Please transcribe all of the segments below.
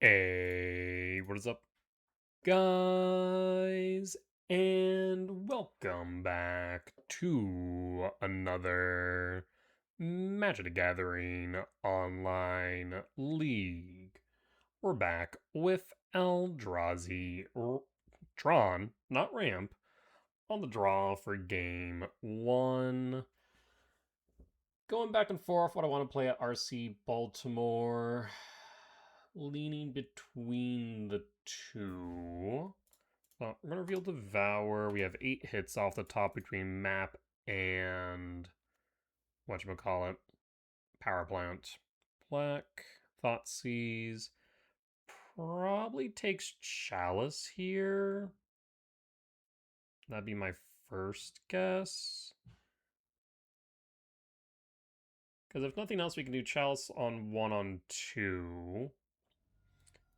Hey, what is up, guys? And welcome back to another Magic the Gathering online league. We're back with Eldrazi Tron, not Ramp, on the draw for game one. Going back and forth what I want to play at RC Baltimore. Leaning between the two. Well, we're going to reveal Devour. We have 8 hits off the top between Map and whatchamacallit, Power Plant. Black, Thoughtseize. Probably takes Chalice here. That'd be my first guess. Because if nothing else, we can do Chalice on 1 on 2.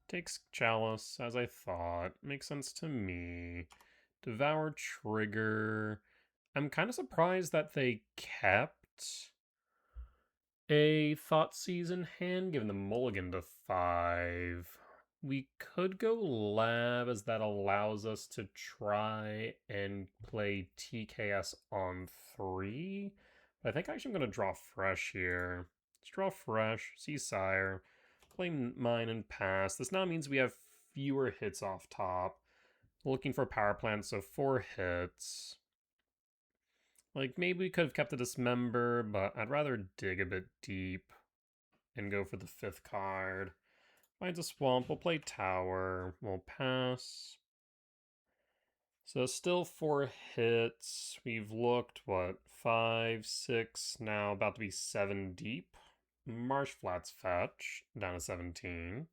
Takes Chalice, as I thought. Makes sense to me. Devour trigger. I'm kind of surprised that they kept a Thoughtseize in hand, given the mulligan to 5. We could go Lab, as that allows us to try and play TKS on 3. But I think actually I'm going to draw Fresh here. Let's draw Fresh, see Sire, play mine and pass. This now means we have fewer hits off top. Looking for power plants, so 4 hits. Like, maybe we could have kept the Dismember, but I'd rather dig a bit deep and go for the 5th card. Finds a Swamp, we'll play Tower, we'll pass. So still 4 hits. We've looked, what, 5, 6, now about to be 7 deep. Marsh Flats fetch, down to 17.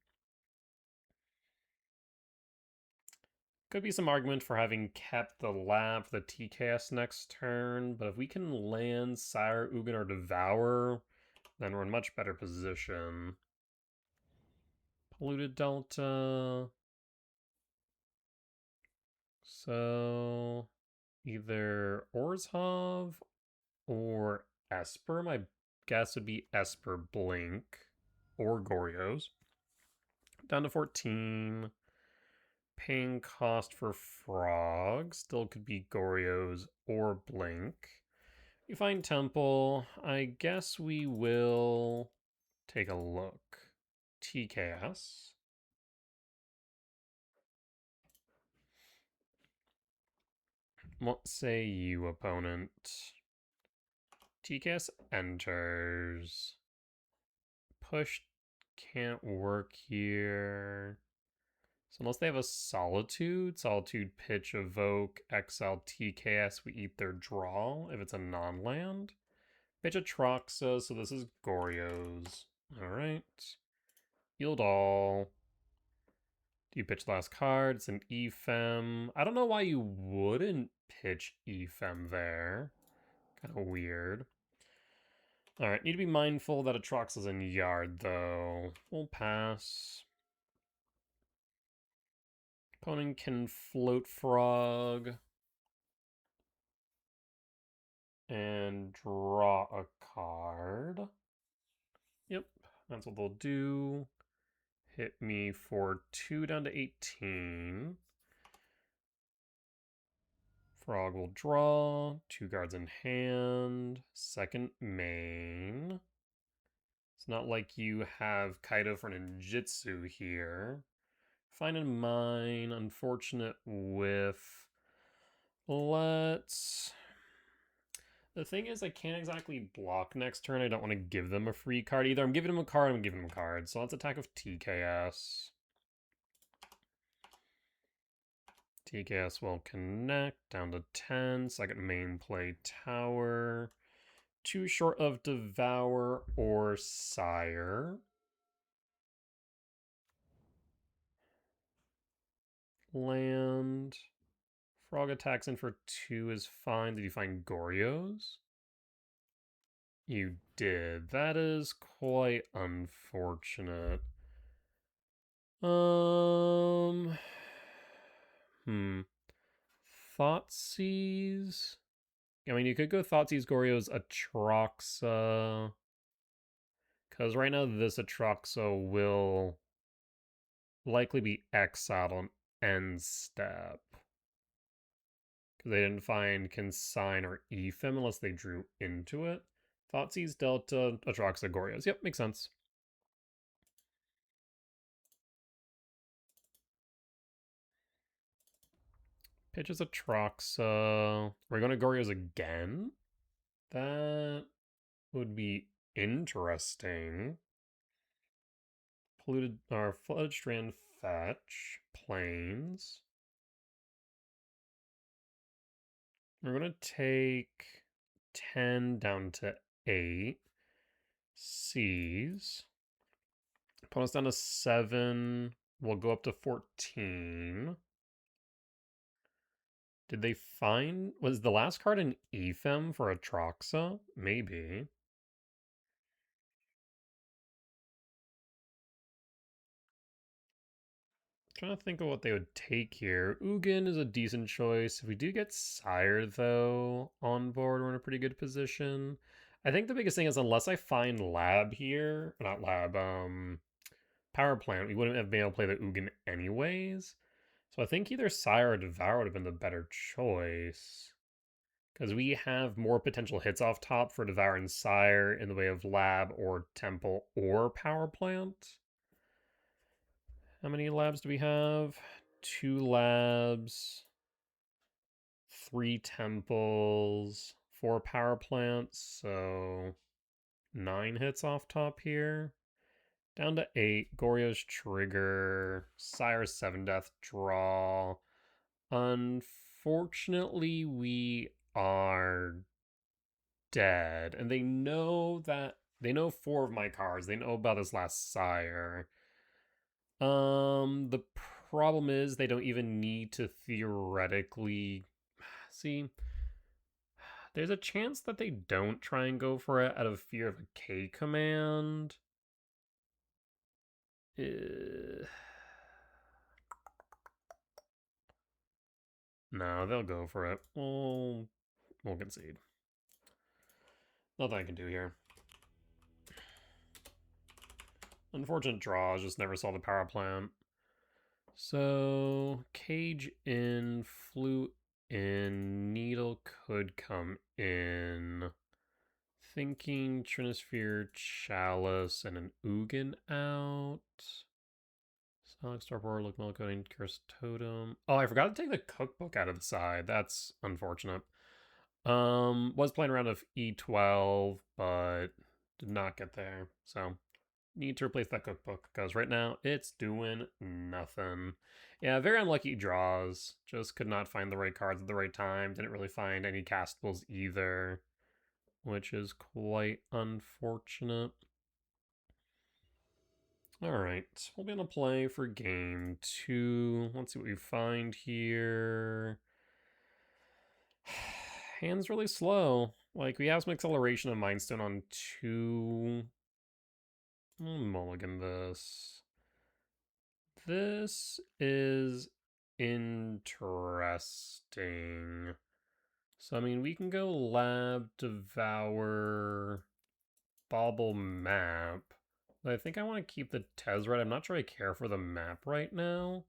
Could be some argument for having kept the Lab for the TKS next turn, but if we can land Sire, Ugin, or Devour, then we're in much better position. Polluted Delta. So either Orzhov or Esper. My guess would be Esper Blink or Goryo's. Down to 14. Paying cost for Frog. Still could be Goryo's or Blink. We find Temple. I guess we will take a look. TKS. What say you, opponent? TKS enters. Push can't work here. So unless they have a Solitude, Pitch, Evoke, Exile, TKS, we eat their draw if it's a non-land. Pitch Atraxa, so this is Goryo's. Alright. Yield all. Do you pitch last card? It's an Ephem. I don't know why you wouldn't pitch Ephem there. Kind of weird. Alright, need to be mindful that Atraxa's in Yard, though. We'll pass. Opponent can float Frog. And draw a card. Yep, that's what they'll do. Hit me for 2 down to 18. Frog will draw. 2 cards in hand. Second main. It's not like you have Kaido for ninjutsu here. Fine in mine. Unfortunate with... Let's... The thing is, I can't exactly block next turn. I don't want to give them a free card either. I'm giving them a card, I'm giving them a card. So let's attack with TKS. TKS will connect, down to 10. Second main play Tower. 2 short of Devour or Sire. Land. Frog attacks in for 2 is fine. Did you find Goryo's? You did. That is quite unfortunate. Thoughtseize? I mean, you could go Thoughtseize, Goryo's, Atraxa. Because right now this Atraxa will likely be exiled on end step. Because they didn't find Consign or Ephem unless they drew into it. Thoughtseize, Delta, Atraxa, Goryos. Yep, makes sense. Pitches Atraxa. We're going to Goryos again? That would be interesting. Polluted or Flooded Strand fetch. Plains. We're gonna take 10 down to 8. Seize. Put us down to 7. We'll go up to 14. Did they find... Was the last card an Ephem for Atraxa? Maybe. Trying to think of what they would take here. Ugin is a decent choice. If we do get Sire, though, on board, we're in a pretty good position. I think the biggest thing is unless I find Lab here, not Lab, Power Plant, we wouldn't have been able to play the Ugin anyways. So I think either Sire or Devour would have been the better choice. Because we have more potential hits off top for Devour and Sire in the way of Lab or Temple or Power Plant. How many labs do we have? 2 labs, 3 temples, 4 power plants, so 9 hits off top here. Down to 8, Goryo's trigger, Sire's 7 death draw. Unfortunately, we are dead, and they know 4 of my cards. They know about this last Sire. The problem is they don't even need to theoretically see. There's a chance that they don't try and go for it out of fear of a K command. No, they'll go for it. We'll concede. Nothing I can do here. Unfortunate draws, just never saw the power plant. So, Cage in, Flute in, Needle could come in. Thinking Trinisphere, Chalice, and an Ugin out. Sonic Starboard, Look Melcoding, Cursed Totem. Oh, I forgot to take the cookbook out of the side. That's unfortunate. Was playing around with E12, but did not get there. So need to replace that cookbook because right now it's doing nothing. Yeah, very unlucky draws. Just could not find the right cards at the right time. Didn't really find any castables either, which is quite unfortunate. Alright, we'll be on a play for game 2. Let's see what we find here. Hand's really slow. Like, we have some acceleration of Mindstone on 2. I'll mulligan this. This is interesting. So, I mean, we can go Lab, Devour, Bauble, Map. But I think I want to keep the Tezzeret. I'm not sure I care for the map right now.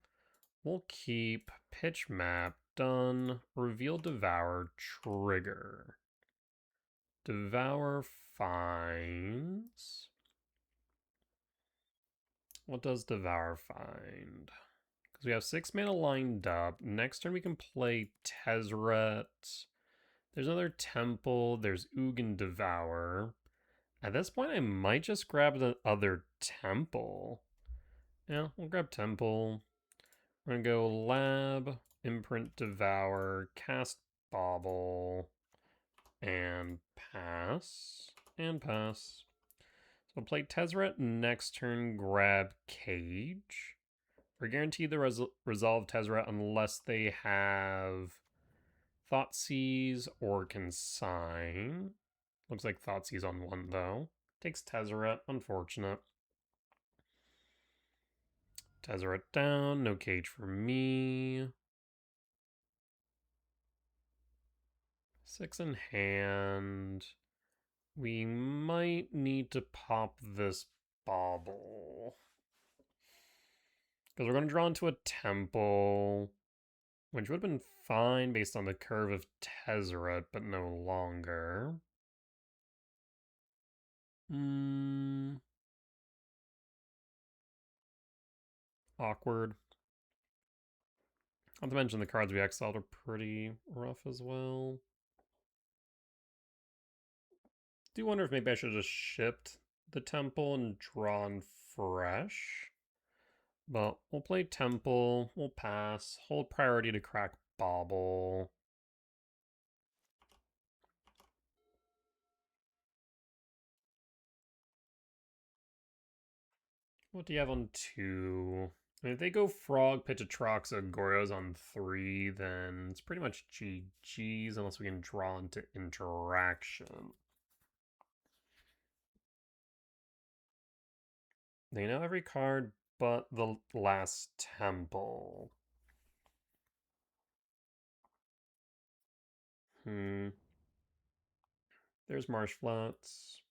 We'll keep Pitch Map, done. Reveal Devour, trigger. Devour finds. What does Devour find? Because we have 6 mana lined up. Next turn we can play Tezzeret. There's another Temple. There's Ugin Devour. At this point, I might just grab the other Temple. Yeah, we'll grab Temple. We're going to go Lab, Imprint Devour, Cast Bauble, and pass. And pass. So we'll play Tezzeret next turn, grab Cage. We're guaranteed to resolve Tezzeret unless they have Thoughtseize or Consign. Looks like Thoughtseize on 1, though. Takes Tezzeret, unfortunate. Tezzeret down, no Cage for me. 6 in hand. We might need to pop this Bauble. Because we're going to draw into a temple, which would have been fine based on the curve of Tezzeret, but no longer. Awkward. Not to mention the cards we exiled are pretty rough as well. Do wonder if maybe I should have just shipped the temple and drawn fresh. But we'll play temple, we'll pass, hold priority to crack bauble. What do you have on 2? I mean, if they go Frog, pitch Atraxa, Goryo's on 3, then it's pretty much GG's unless we can draw into interaction. They know every card but the last temple. There's Marsh Flats.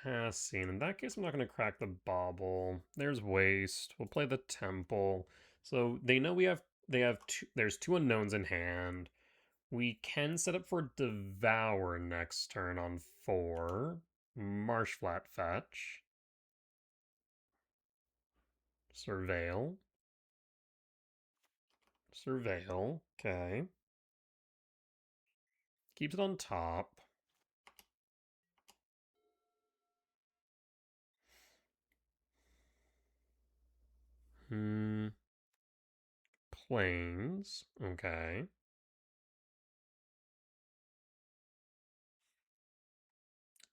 Passing. In that case, I'm not going to crack the bauble. There's Waste. We'll play the temple. So they know there's 2 unknowns in hand. We can set up for Devour next turn on 4. Marshflat fetch. Surveil. Surveil. Okay. Keeps it on top. Planes. Okay.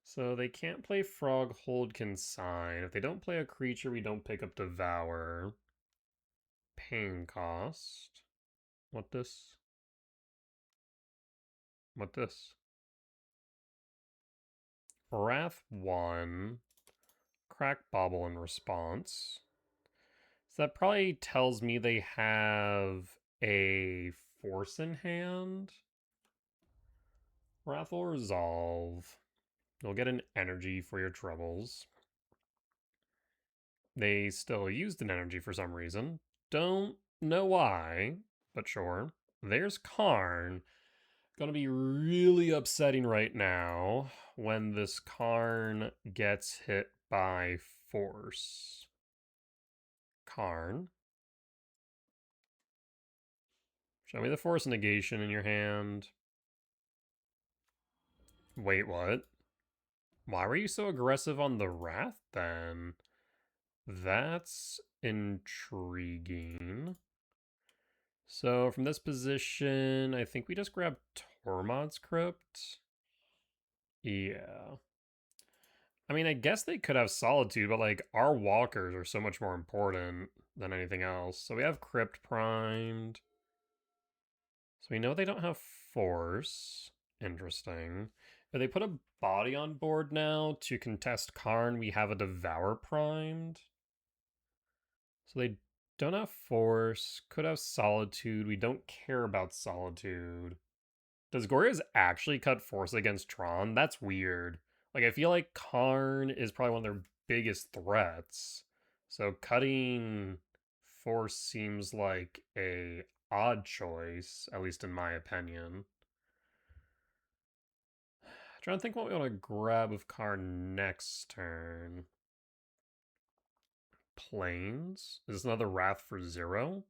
So they can't play Frog, Hold, Consign. If they don't play a creature, we don't pick up Devour. Pain cost. What this? What this? Wrath 1. Crack Bauble in response. So that probably tells me they have a force in hand. Wrath will resolve. You'll get an energy for your troubles. They still used an energy for some reason. Don't know why, but sure. There's Karn. Gonna be really upsetting right now when this Karn gets hit by force. Karn. Show me the force negation in your hand. Wait, what? Why were you so aggressive on the Wrath then? That's intriguing. So from this position, I think we just grab Tormod's Crypt. Yeah. I mean, I guess they could have Solitude, but like our walkers are so much more important than anything else. So we have Crypt primed. So we know they don't have Force. Interesting. But they put a body on board now to contest Karn. We have a Devour primed. So they don't have Force. Could have Solitude. We don't care about Solitude. Does Goryo's actually cut Force against Tron? That's weird. Like, I feel like Karn is probably one of their biggest threats. So cutting Force seems like a odd choice, at least in my opinion. Trying to think what we want to grab with Karn next turn. Planes? Is this another Wrath for 0?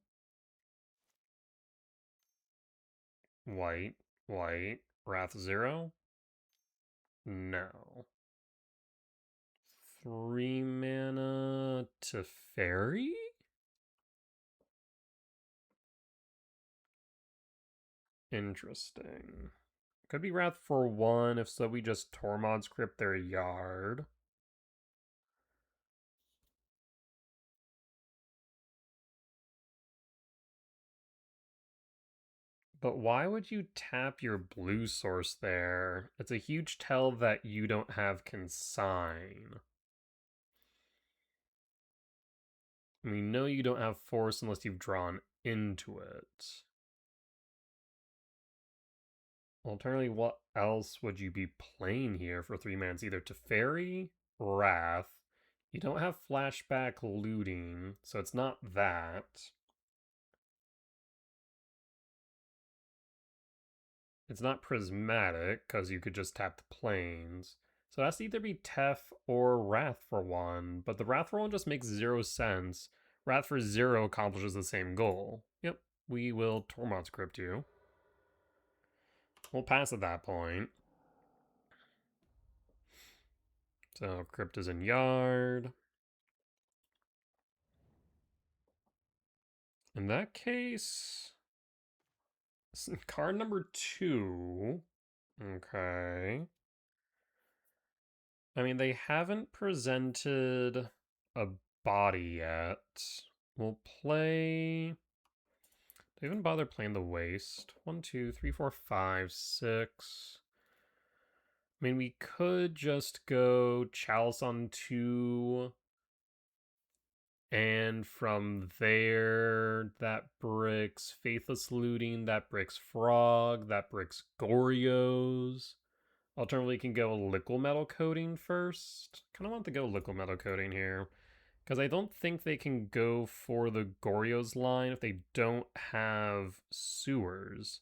White, white, Wrath 0? No. 3 mana to Fairy? Interesting. Could be Wrath for 1, if so we just Tormod's Crypt their yard. But why would you tap your blue source there? It's a huge tell that you don't have Consign. We know you don't have Force unless you've drawn into it. Alternatively, what else would you be playing here for 3 mana? It's either Teferi, Wrath, You don't have flashback looting, so it's not that. It's not prismatic, because you could just tap the planes. So it has to either be Tef or Wrath for one, but the Wrath for one just makes 0 sense. Wrath for 0 accomplishes the same goal. Yep, we will Tormod's Crypt you. We'll pass at that point. So Crypt is in Yard. In that case, card number 2. Okay. I mean, they haven't presented a body yet. We'll play. Do they even bother playing the Waste? 1, 2, 3, 4, 5, 6. I mean, we could just go Chalice on 2. And from there, that bricks Faithless Looting, that bricks Frog, that bricks Goryos. Alternatively, you can go Liquid Metal Coating first. Kind of want to go Liquid Metal Coating here. Because I don't think they can go for the Goryos line if they don't have sewers.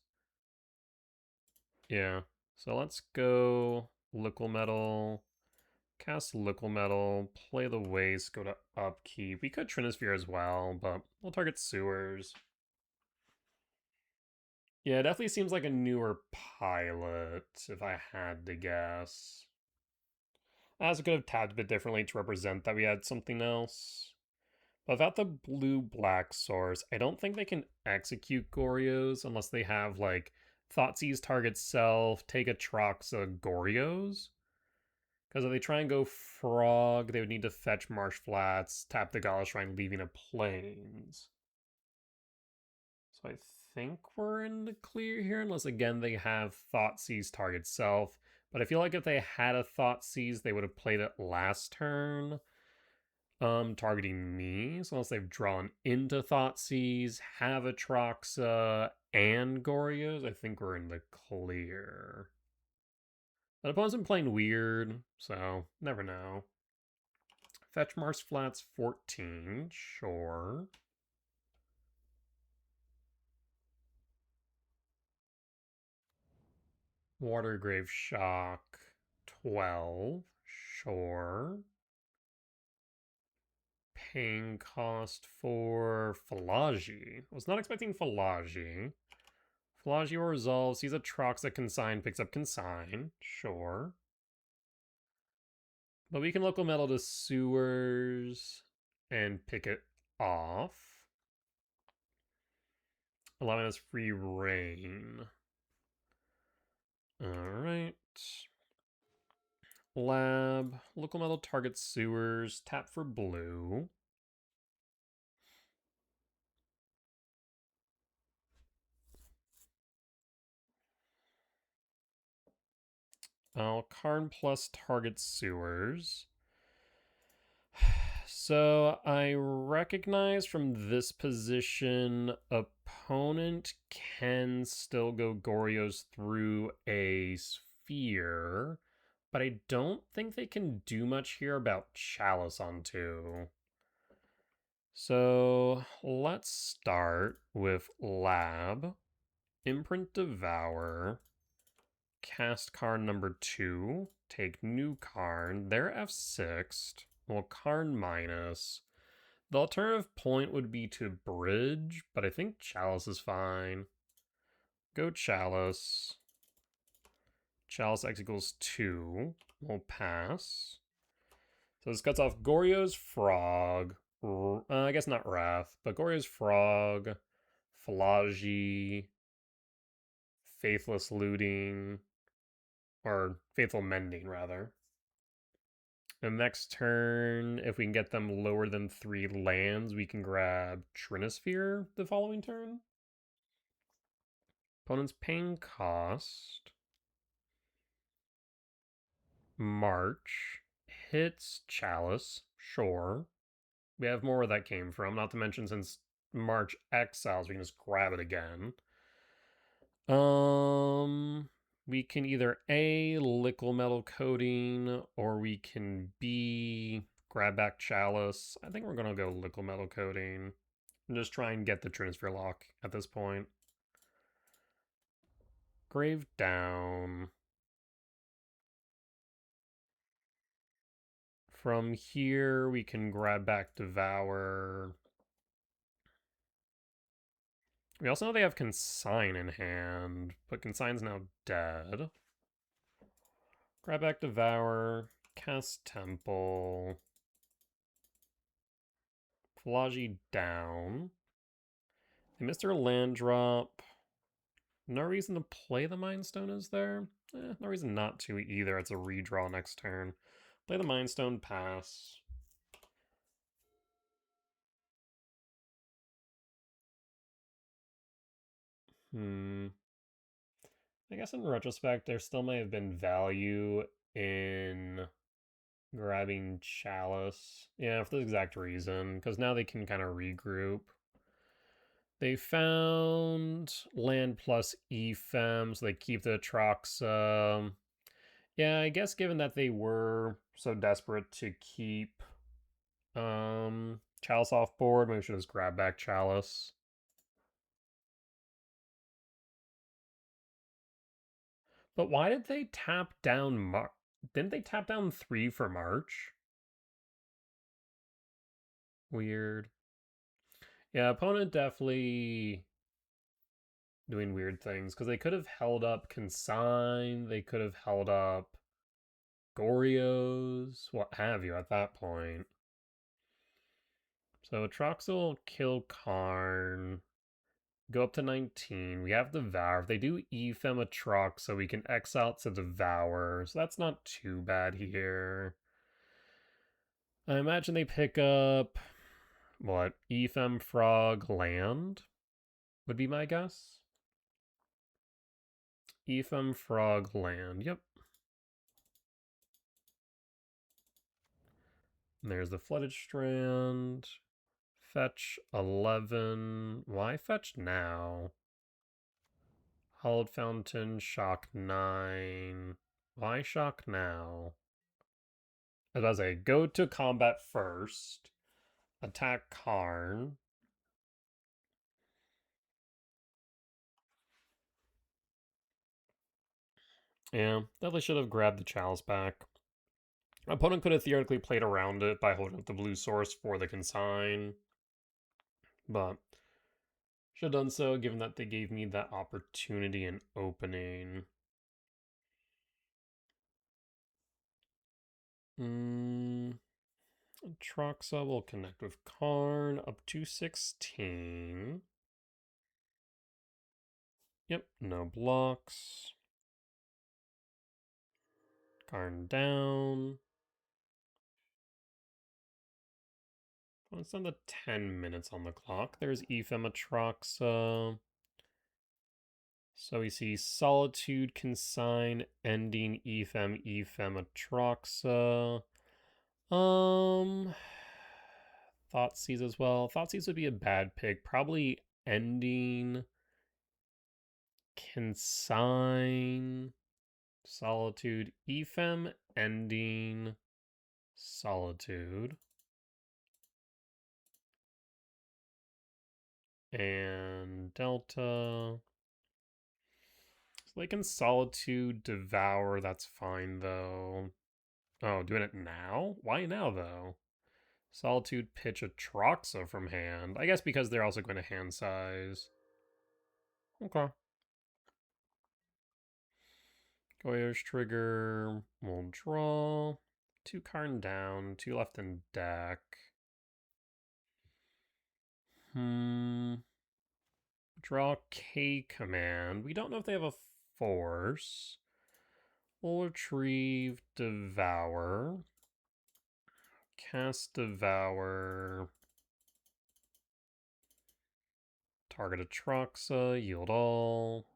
Yeah. So let's go Liquid Metal. Cast Liquid Metal, play the Waste, go to Upkeep. We could Trinisphere as well, but we'll target Sewers. Yeah, it definitely seems like a newer pilot, if I had to guess. I also could have tabbed a bit differently to represent that we had something else. But without the blue-black source, I don't think they can execute Goryos unless they have, like, Thoughtseize target self, take a Troxa Goryos. Because if they try and go Frog, they would need to fetch Marsh Flats, tap the Gala Shrine, leaving a Plains. So I think we're in the clear here, unless again they have Thoughtseize target self. But I feel like if they had a Thoughtseize, they would have played it last turn, targeting me. So unless they've drawn into Thoughtseize, have a Troxa, and Goryos, I think we're in the clear. But opponent's been playing weird, so never know. Fetch Mars Flats 14, sure. Watergrave Shock 12, sure. Paying cost for Falagi. Was not expecting Falagi. Falagi will resolve, sees a Trox that Consign, picks up Consign, sure. But we can local metal to Sewers and pick it off, allowing us free reign. Alright. Lab. Local metal target Sewers. Tap for blue. Karn plus target Sewers. So I recognize from this position, opponent can still go Goryos through a sphere, but I don't think they can do much here about Chalice on 2. So let's start with Lab, Imprint Devour, cast Karn number 2, take new Karn, they're F6ed, well, Karn minus. The alternative point would be to bridge, but I think Chalice is fine. Go Chalice. Chalice X equals 2. We'll pass. So this cuts off Goryo's Frog. I guess not Wrath, but Goryo's Frog, Falagi, Faithless Looting, or Faithful Mending, rather. And next turn, if we can get them lower than 3 lands, we can grab Trinisphere the following turn. Opponent's paying cost. March. Hits Chalice, sure. We have more where that came from, not to mention since March exiles, we can just grab it again. We can either A, Liquid Metal Coating, or we can B, grab back Chalice. I think we're gonna go Liquid Metal Coating and just try and get the Trinisphere lock at this point. Grave down. From here, we can grab back Devour. We also know they have Consign in hand, but Consign's now dead. Grab back Devour, cast Temple. Pelagie down. They missed their land drop. No reason to play the Mind Stone, is there? No reason not to either. It's a redraw next turn. Play the Mind Stone, pass. I guess in retrospect, there still may have been value in grabbing Chalice. Yeah, for the exact reason, because now they can kind of regroup. They found land plus Ephem, so they keep the Atroxa. Yeah, I guess given that they were so desperate to keep Chalice off board, maybe we should just grab back Chalice. But why did they tap down Didn't they tap down 3 for March? Weird. Yeah, opponent definitely doing weird things, because they could have held up Consign, they could have held up Goryos, what have you at that point. So Atroxa will kill Karn, go up to 19. We have Devour. If they do Ephem Atroxa, we can exile to Devour, so that's not too bad here. I imagine they pick up, what, Ephem Frog land would be my guess. Ephem Frog land, yep. And there's the Flooded Strand. Fetch 11. Why fetch now? Hollowed Fountain, shock 9. Why shock now? As I was say, go to combat first. Attack Karn. Yeah, definitely should have grabbed the Chalice back. Opponent could have theoretically played around it by holding up the blue source for the Consign, but should have done so given that they gave me that opportunity and opening. Atroxa will connect with Karn up to 16. Yep, no blocks. Karn down. It's on the 10 minutes on the clock. There's Ephem Atroxa. So we see Solitude, Consign, Ending, Ephem, Atroxa. Thoughtseize as well. Thoughtseize would be a bad pick. Probably Ending, Consign, Solitude, Ephem, Ending, Solitude. And Delta. So they can Solitude, Devour, that's fine though. Oh, doing it now? Why now though? Solitude, pitch Atroxa from hand. I guess because they're also going to hand size. Okay. Goyo's trigger. We'll draw. 2 Karn down. 2 left in deck. Draw K command. We don't know if they have a force. We'll retrieve Devour. Cast Devour. Target Atroxa. Yield all.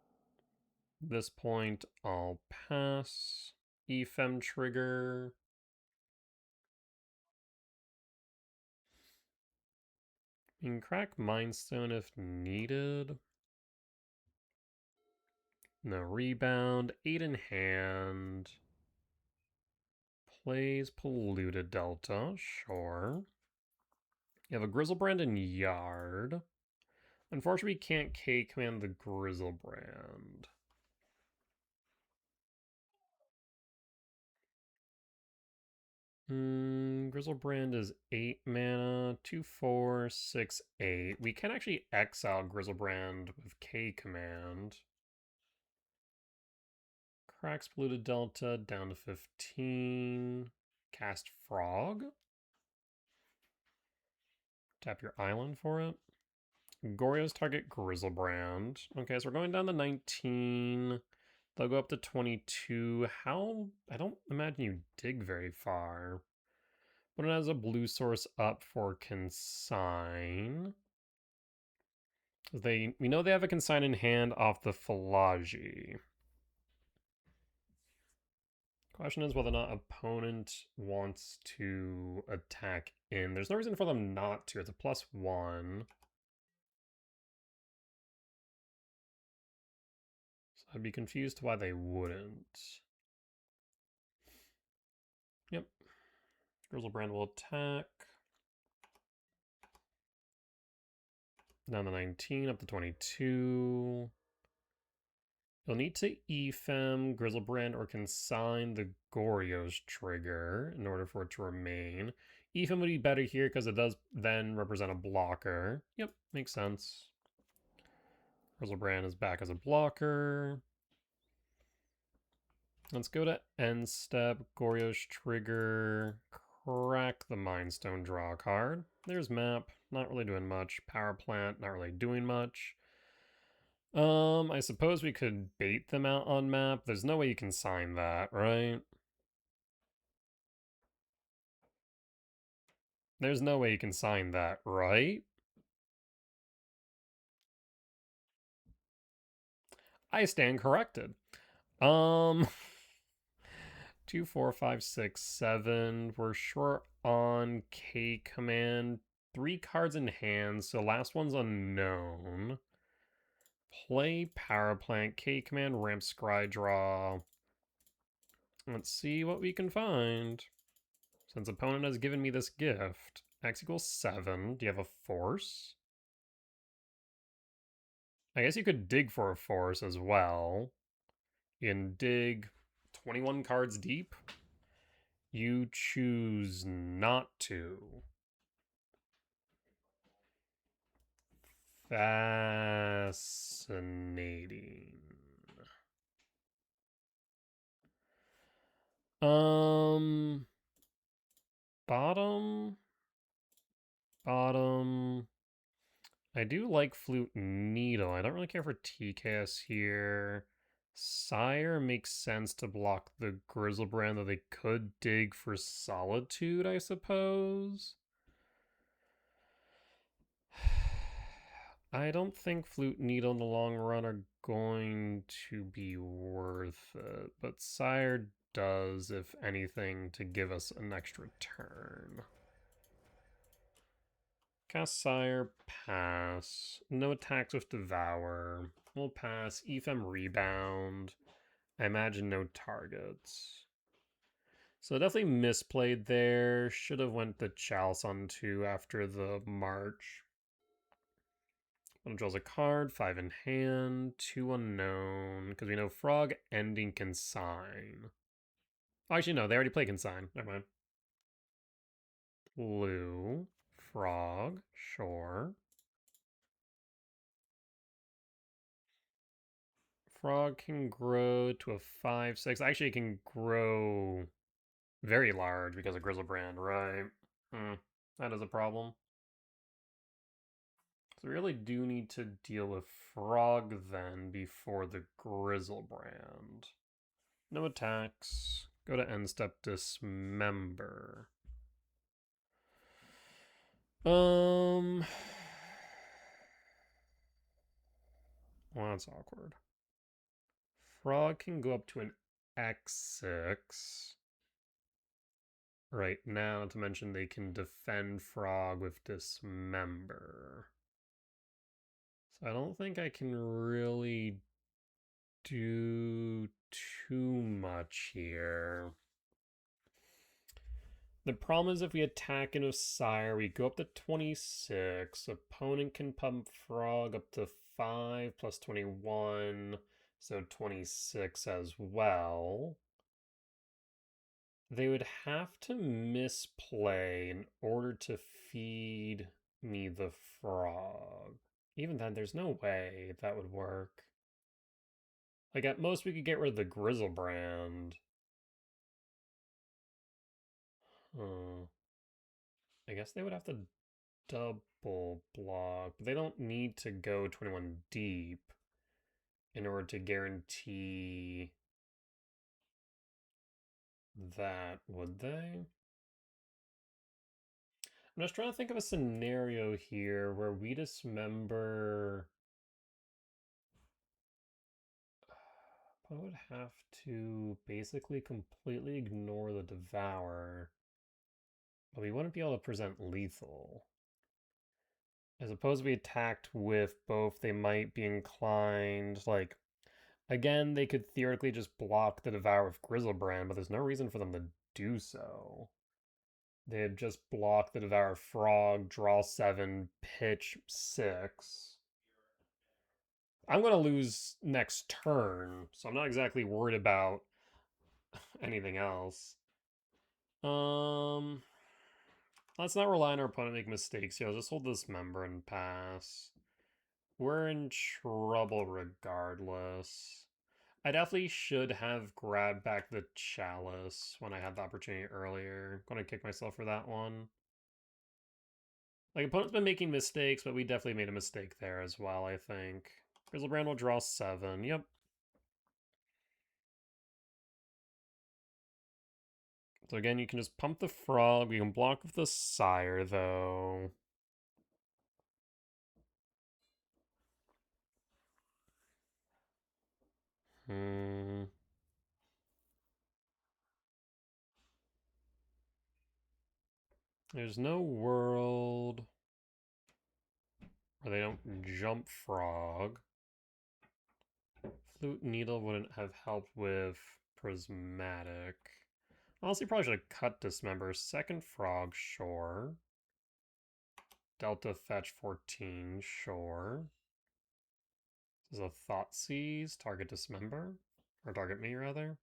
At this point, I'll pass. Ephem trigger. You can crack Mind Stone if needed. No rebound. 8 in hand. Plays Polluted Delta, sure. You have a Grizzlebrand in Yard. Unfortunately, we can't K-command the Grizzlebrand. Grizzlebrand is 8 mana, 2, 4, 6, 8. We can actually exile Grizzlebrand with K-command. Cracks Polluted Delta down to 15. Cast Frog. Tap your island for it. Goryo's target Grizzlebrand. Okay, so we're going down to 19. They'll go up to 22. How? I don't imagine you dig very far. But it has a blue source up for Consign. We know they have a Consign in hand off the Falaji. Question is whether or not opponent wants to attack in. There's no reason for them not to. It's a +1. So I'd be confused why they wouldn't. Yep. Grizzlebrand will attack. Down to 19, up to 22. You'll need to Ephem, Grizzlebrand, or consign the Goryo's trigger in order for it to remain. Ephem would be better here because it does then represent a blocker. Yep, makes sense. Grizzlebrand is back as a blocker. Let's go to end step, Goryo's trigger, crack the Mind Stone, draw a card. There's map, not really doing much. Power plant, not really doing much. I suppose we could bait them out on map. There's no way you can sign that, right? There's no way you can sign that, right? I stand corrected. 2, 4, 5, 6, 7. We're short on K command. 3 cards in hand, so last one's unknown. Play Power Plant, K command, ramp Scry draw. Let's see what we can find. Since opponent has given me this gift. X equals 7. Do you have a force? I guess you could dig for a force as well. You can dig 21 cards deep. You choose not to. Fascinating. Bottom. I do like Flute Needle. I don't really care for TKS here. Sire makes sense to block the Grizzlebrand, though they could dig for Solitude, I suppose. I don't think Flute Needle in the long run are going to be worth it, but Sire does, if anything, to give us an extra turn. Cast Sire, pass. No attacks with Devour. We'll pass. Ephem Rebound. I imagine no targets. So definitely misplayed there. Should have went to Chalice on 2 after the March. One draws a card, 5 in hand, 2 unknown, because we know Frog ending Consign. Oh, actually, no, they already play Consign. Never mind. Blue, Frog, sure. Frog can grow to a 5/6. Actually, it can grow very large because of Grizzlebrand, right? That is a problem. So we really do need to deal with Frog then before the Grizzlebrand. No attacks. Go to end step, Dismember. Well, that's awkward. Frog can go up to an X6. Right now, not to mention they can defend Frog with Dismember. So I don't think I can really do too much here. The problem is if we attack into Sire, we go up to 26. Opponent can pump Frog up to 5 plus 21, so 26 as well. They would have to misplay in order to feed me the frog. Even then, there's no way that would work. Like, at most, we could get rid of the Grizzlebrand. I guess they would have to double block, but they don't need to go 21 deep in order to guarantee that, would they? I'm just trying to think of a scenario here where we dismember. I would have to basically completely ignore the Devour, but we wouldn't be able to present lethal. I suppose we attacked with both, they might be inclined, like, again, they could theoretically just block the Devour with Grizzlebrand, but there's no reason for them to do so. They'd just block the Devour Frog, draw 7, pitch 6. I'm going to lose next turn, so I'm not exactly worried about anything else. Let's not rely on our opponent to make mistakes here. I'll just hold this member and pass. We're in trouble regardless. I definitely should have grabbed back the Chalice when I had the opportunity earlier. I'm gonna kick myself for that one. Like, opponent's been making mistakes, but we definitely made a mistake there as well, I think. Grizzlebrand will draw 7. Yep. So again, you can just pump the Frog. We can block with the Sire, though. There's no world where they don't jump Frog. Flute Needle wouldn't have helped with Prismatic. Honestly, probably should have cut Dismember. Second Frog, sure. Delta Fetch 14, sure. This is a Thoughtseize. Target Dismember. Or target me, rather.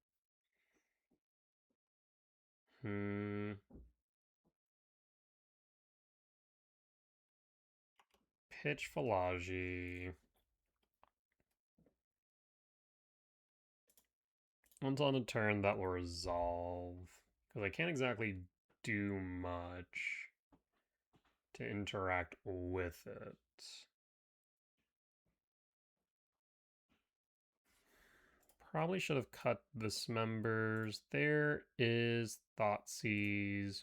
Pitch Philology. Once on a turn, that will resolve. Because I can't exactly do much to interact with it. Probably should have cut Dismembers. There is Thoughtseize.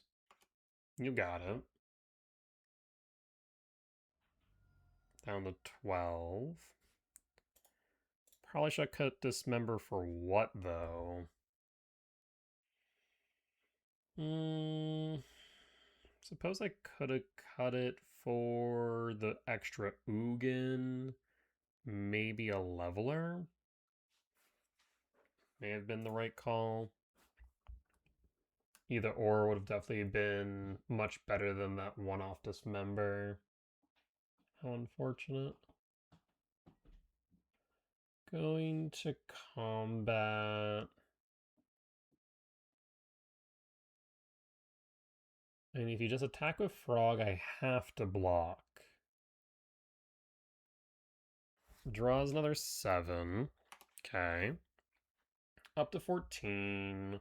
You got it. Down to 12. Probably should have cut Dismember for what, though? Suppose I could have cut it for the extra Ugin. Maybe a Leveler? May have been the right call. Either or would have definitely been much better than that one-off Dismember. How unfortunate. Going to combat. And if you just attack with Frog, I have to block. Draws another 7. Okay. Up to 14.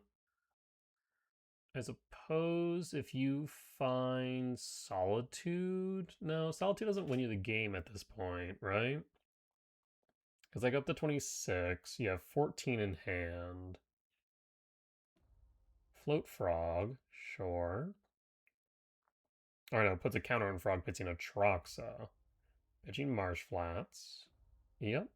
I suppose if you find Solitude... No, Solitude doesn't win you the game at this point, right? Because I go up to 26. You have 14 in hand. Float Frog, sure. Or no, puts a counter on Frog, pitching a Troxa. Pitching Marsh Flats. Yep.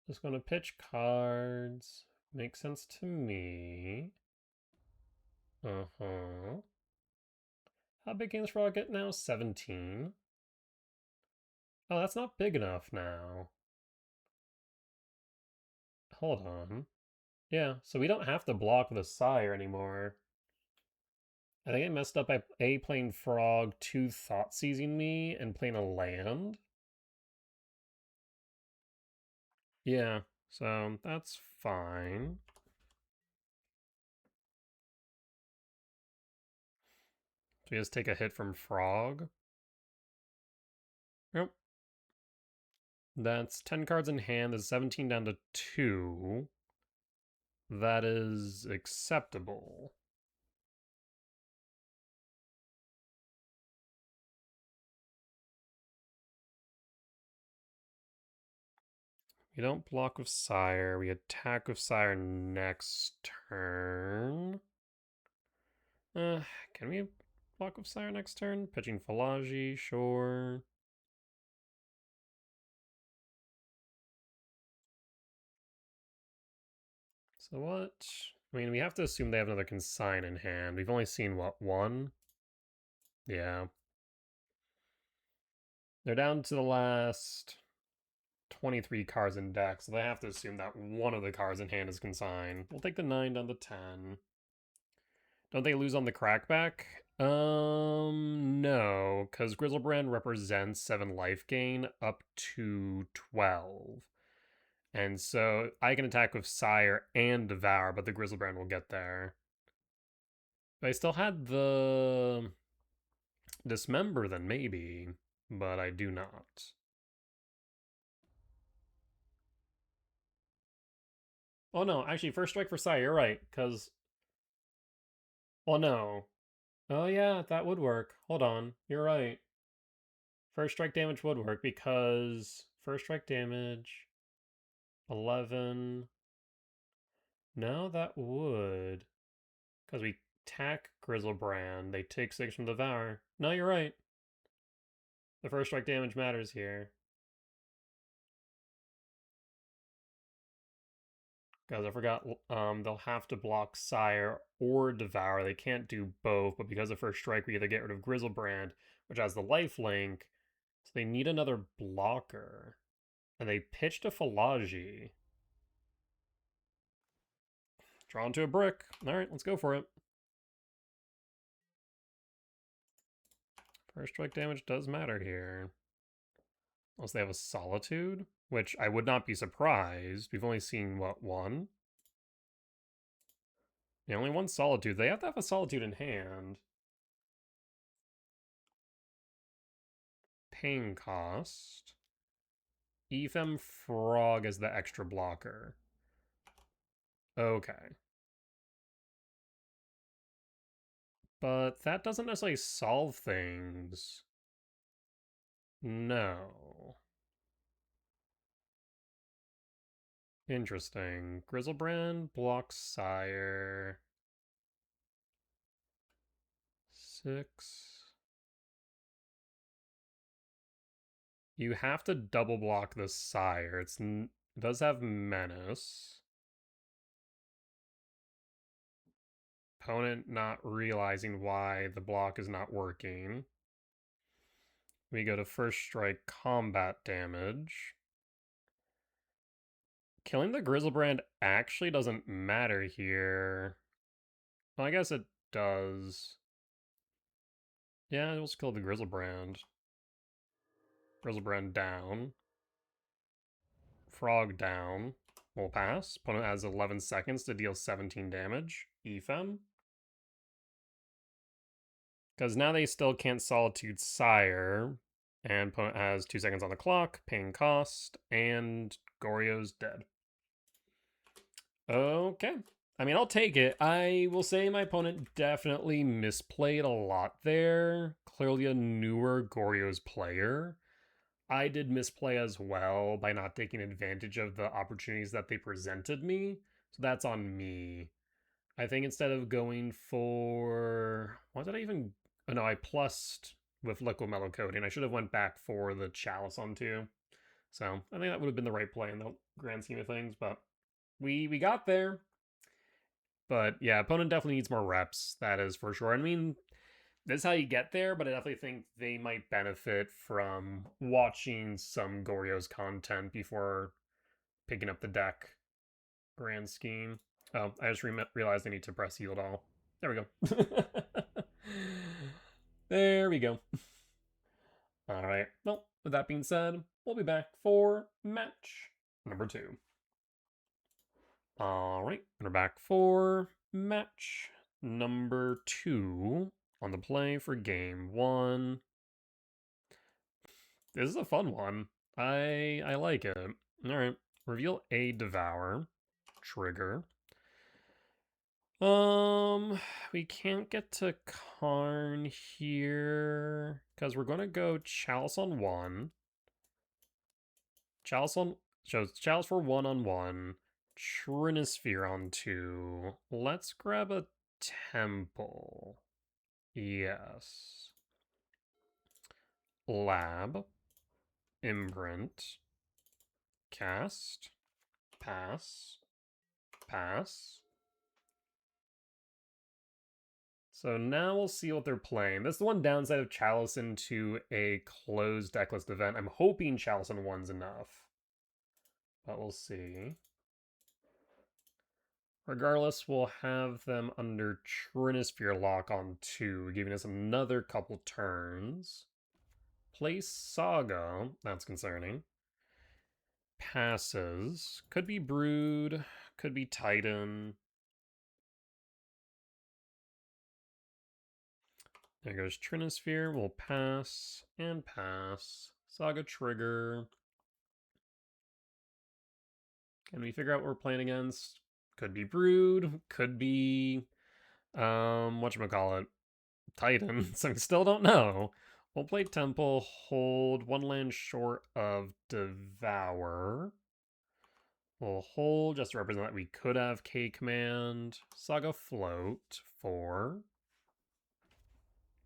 Just gonna pitch cards. Makes sense to me. Uh-huh. How big can this Frog get now? 17. Oh, that's not big enough now. Hold on. Yeah, so we don't have to block the Sire anymore. I think I messed up by A, playing Frog, 2, Thought Seizing me, and playing a land. Yeah, so that's fine. So we just take a hit from Frog. Yep. That's 10 cards in hand. There's 17 down to 2. That is acceptable. We don't block with Sire. We attack with Sire next turn. Can we block with Sire next turn? Pitching Falaji, sure. So what? I mean, we have to assume they have another Consign in hand. We've only seen, what, one? Yeah. They're down to the last 23 cards in deck, so they have to assume that one of the cards in hand is Consign. We'll take the 9 down to 10. Don't they lose on the crackback? No, because Grizzlebrand represents 7 life gain up to 12. And so I can attack with Sire and Devour, but the Grizzlebrand will get there. If I still had the Dismember, then maybe, but I do not. Oh no, actually, first strike for Sire, you're right, because... Well, no. Oh yeah, that would work. Hold on, you're right. First strike damage would work, because... First strike damage... 11... No, that would. Because we attack Grizzlebrand, they take 6 from Devour. No, you're right. The first strike damage matters here. Because I forgot, they'll have to block Sire or Devour. They can't do both, but because of first strike, we either get rid of Grizzlebrand, which has the life link, so they need another blocker. And they pitch to Falaji. Drawn to a brick. Alright, let's go for it. First strike damage does matter here. Unless they have a Solitude, which I would not be surprised. We've only seen, what, one? Yeah, only one Solitude. They have to have a Solitude in hand. Pain cost. Ethem Frog as the extra blocker. Okay. But that doesn't necessarily solve things. No. Interesting. Grizzlebrand blocks Sire. 6. You have to double block the Sire. It does have Menace. Opponent not realizing why the block is not working. We go to first strike combat damage. Killing the Grizzlebrand actually doesn't matter here. Well, I guess it does. Yeah, we'll just kill the Grizzlebrand. Grizzlebrand down. Frog down. We'll pass. Opponent has 11 seconds to deal 17 damage. Ethem. Because now they still can't Solitude Sire. And opponent has 2 seconds on the clock. Pain cost. And Goryo's dead. Okay. I mean, I'll take it. I will say my opponent definitely misplayed a lot there. Clearly a newer Goryo's player. I did misplay as well by not taking advantage of the opportunities that they presented me. So that's on me. I think instead of going for... What did I even... Oh no, I plussed with Liquid Metal Coating. I should have went back for the Chalice on 2. So I think that would have been the right play in the grand scheme of things, but we got there. But yeah, opponent definitely needs more reps, that is for sure. I mean, this is how you get there, but I definitely think they might benefit from watching some Goryo's content before picking up the deck. Grand scheme. Oh, I just realized I need to press heal all. There we go. There we go. Alright, well, with that being said, we'll be back for match number 2. Alright, we're back for match number 2 on the play for game 1. This is a fun one. I like it. Alright, reveal a Devour. Trigger. We can't get to Karn here because we're gonna go Chalice on 1. Chalice on shows Chalice for 1/1. Trinisphere on 2. Let's grab a Temple. Yes. Lab. Imprint. Cast. Pass. Pass. So now we'll see what they're playing. That's the one downside of Chalice into a closed decklist event. I'm hoping Chalice on 1's enough. But we'll see. Regardless, we'll have them under Trinisphere lock on 2, giving us another couple turns. Play Saga. That's concerning. Passes. Could be Brood. Could be Titan. There goes Trinisphere. We'll pass and pass. Saga trigger. Can we figure out what we're playing against? Could be Brood. Could be whatchamacallit? Titan. So we still don't know. We'll play Temple, hold 1 land short of Devour. We'll hold just to represent that we could have K command. Saga float 4.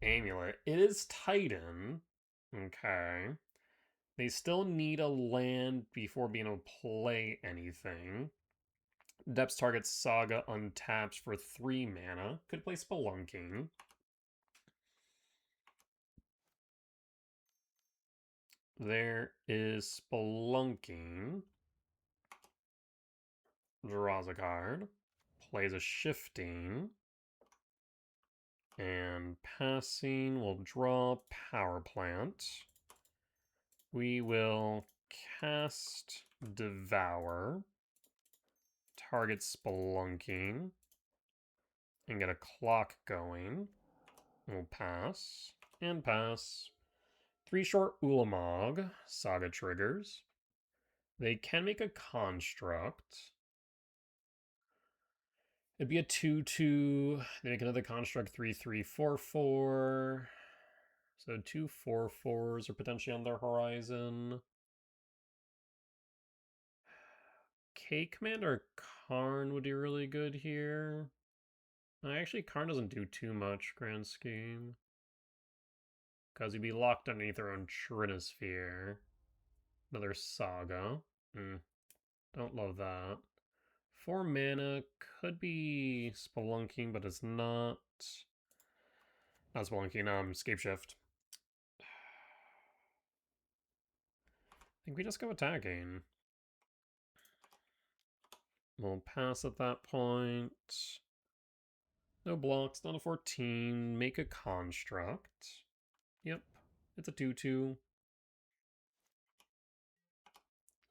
Amulet. It is Titan. Okay. They still need a land before being able to play anything. Depths targets Saga untaps for 3 mana. Could play Spelunking. There is Spelunking. Draws a card. Plays a Shifting. And passing will draw Power Plant. We will cast Devour. Target Spelunking. And get a clock going. We'll pass. And pass. 3 short Ulamog. Saga triggers. They can make a construct. It'd be a 2/2. They make another construct 3/3/4/4. So 2 4/4s are potentially on their horizon. K command or Karn would be really good here. Actually, Karn doesn't do too much, grand scheme. Because he'd be locked underneath their own Trinisphere. Another Saga. Don't love that. 4 mana could be Spelunking, but it's not. Not Spelunking, Scape Shift. I think we just go attacking. We'll pass at that point. No blocks, not a 14. Make a construct. Yep, it's a 2/2.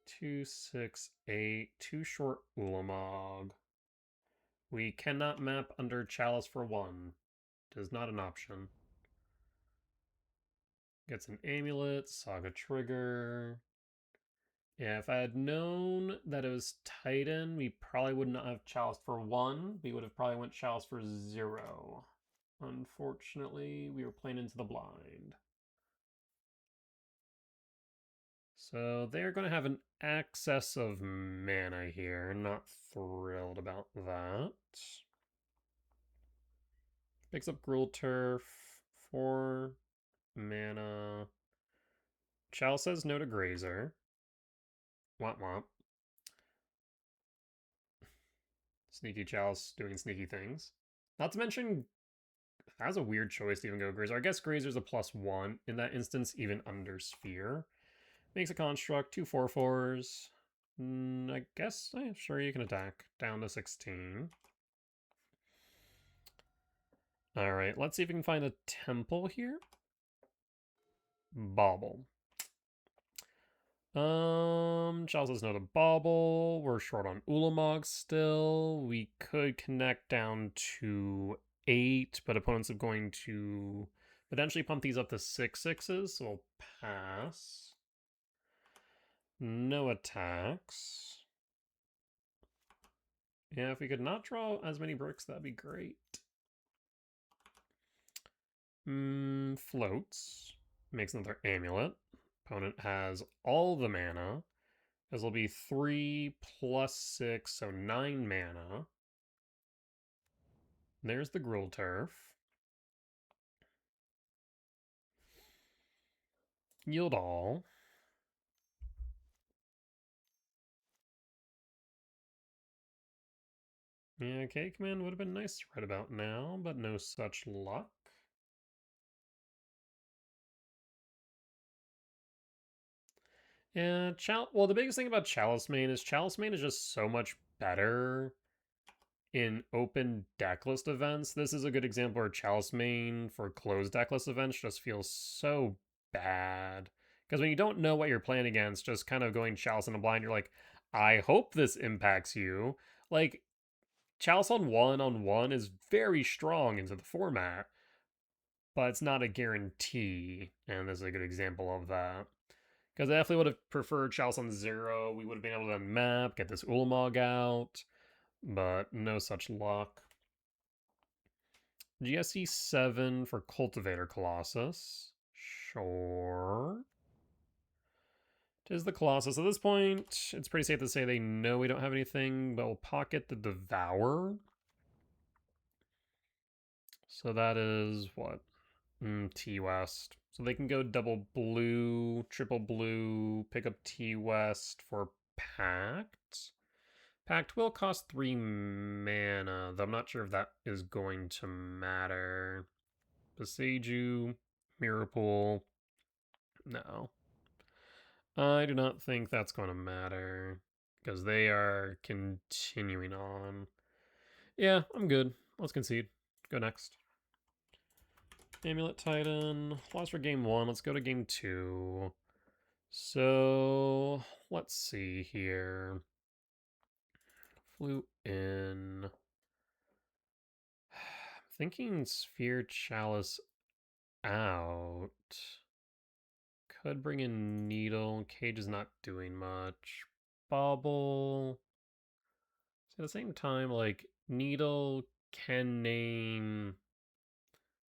2, 6, 8. 2 short Ulamog. We cannot map under Chalice for 1. It is not an option. Gets an Amulet, Saga trigger. Yeah, if I had known that it was Titan, we probably would not have Chalice for 1. We would have probably went Chalice for 0. Unfortunately, we were playing into the blind. So they're going to have an excess of mana here. Not thrilled about that. Picks up Gruul Turf. 4 mana. Chalice says no to Grazer. Womp womp. Sneaky Chalice doing sneaky things. Not to mention, that was a weird choice to even go Grazer. I guess Grazer's a +1 in that instance, even under Sphere. Makes a construct, 2 4/4s. I guess, sure, you can attack. Down to 16. Alright, let's see if we can find a temple here. Bauble. Charles says no to Bauble. We're short on Ulamog still. We could connect down to 8, but opponents are going to potentially pump these up to 6/6s, so we'll pass. No attacks. Yeah, if we could not draw as many bricks, that'd be great. Floats. Makes another amulet. Opponent has all the mana. This will be 3 plus 6, so 9 mana. There's the Gruul Turf. Yield all. Yeah, K command would have been nice right about now, but no such luck. Yeah, well, the biggest thing about Chalice Main is just so much better in open decklist events. This is a good example where Chalice Main for closed decklist events just feels so bad. Because when you don't know what you're playing against, just kind of going Chalice in a blind, you're like, I hope this impacts you. Like, Chalice on one is very strong into the format, but it's not a guarantee. And this is a good example of that. Because I definitely would have preferred Chalice on 0. We would have been able to map, get this Ulamog out, but no such luck. GSE 7 for Cultivator Colossus. Sure. Tis the Colossus. At this point, it's pretty safe to say they know we don't have anything, but we'll pocket the Devour. So that is what? T-West. So they can go double blue, triple blue, pick up T-West for Pact. Pact will cost 3 mana, though I'm not sure if that is going to matter. Boseiju, Mirrorpool. No. I do not think that's going to matter, because they are continuing on. Yeah, I'm good. Let's concede. Go next. Amulet Titan. Lost for game 1. Let's go to game 2. So, let's see here. Flew in. Thinking Sphere Chalice out. Could bring in Needle. Cage is not doing much. Bauble. So at the same time, like, Needle can name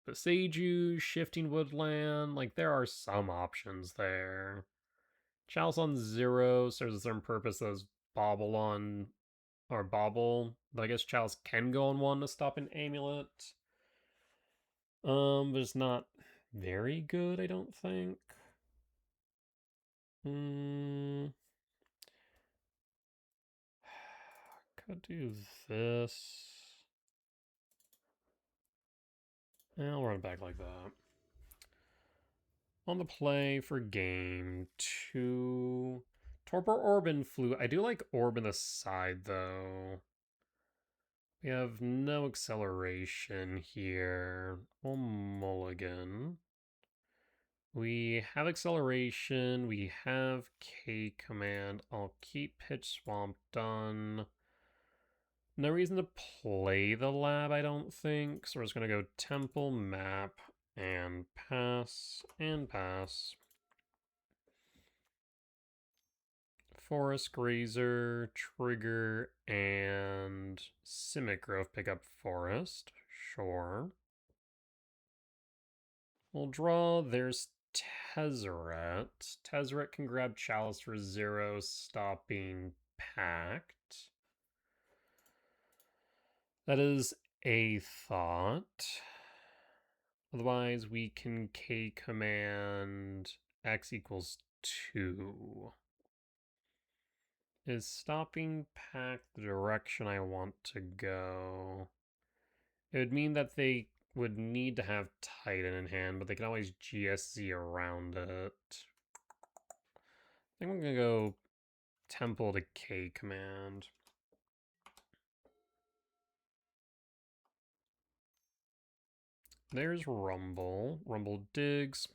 Boseiju, Shifting Woodland. Like, there are some options there. Chalice on 0 serves a certain purpose as Bauble on, or Bauble. But I guess Chalice can go on 1 to stop an Amulet. But it's not very good, I don't think. Could do this. I'll run it back like that. On the play for game 2. Torpor Orb and Flute. I do like Orb in the side, though. We have no acceleration here. We'll mulligan. We have acceleration. We have K command. I'll keep Pitch Swamp done. No reason to play the lab, I don't think. So we're just going to go Temple, Map, and pass, and pass. Forest Grazer, Trigger, and Simic Growth pick up Forest. Sure. We'll draw. There's Tezzeret. Tezzeret can grab Chalice for 0, stopping Pact. That is a thought. Otherwise, we can K command X equals 2. Is stopping Pact the direction I want to go? It would mean that they would need to have Titan in hand, but they can always GSZ around it. I think I'm going to go Temple to K command. There's Rumble. Rumble digs.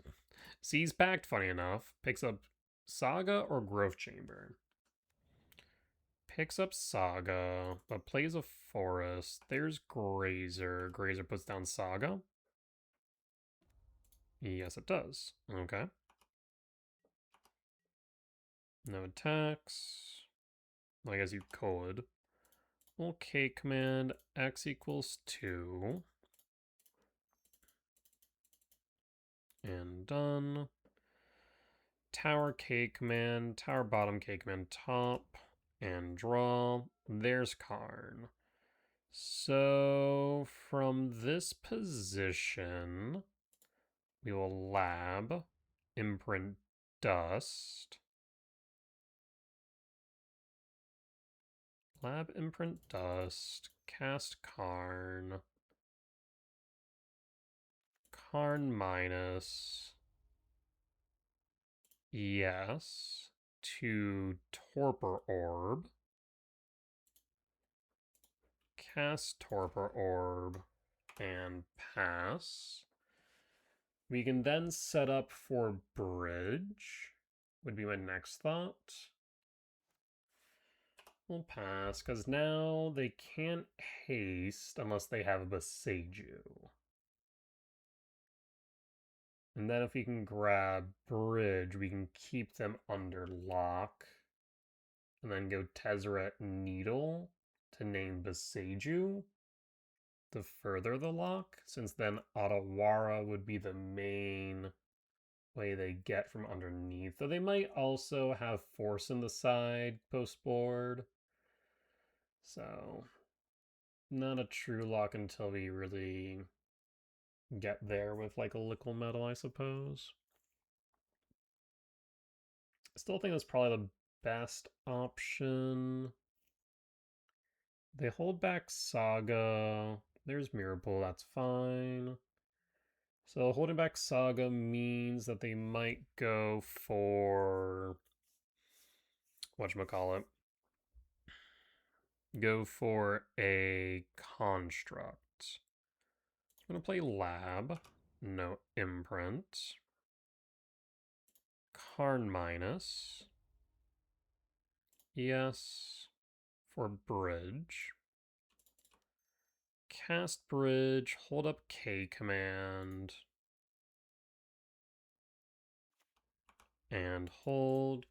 Sees Pact, funny enough. Picks up Saga or Growth Chamber. Picks up Saga, but plays a Forest. There's Grazer. Grazer puts down Saga. Yes, it does. Okay. No attacks. Well, I guess you could. Okay, command X equals 2. And done. Tower K command, tower bottom K command top, and draw. There's Karn. So from this position, we will lab, imprint dust. Lab, imprint dust, cast Karn. Karn minus. Yes. To Torpor Orb. Cast Torpor Orb and pass. We can then set up for bridge, would be my next thought. We'll pass, because now they can't haste unless they have a Boseiju. And then if we can grab bridge, we can keep them under lock. And then go Tezzeret Needle to name Boseiju to further the lock, since then Otawara would be the main way they get from underneath. Though they might also have Force in the side post-board. So, not a true lock until we really get there with like a Liquid Metal, I suppose. I still think that's probably the best option. They hold back Saga. There's Mirrorpool, that's fine. So holding back Saga means that they might go for whatchamacallit. Go for a construct. I'm gonna play lab. No imprint. Karn minus. Yes. For bridge. Cast bridge, hold up K command. And hold.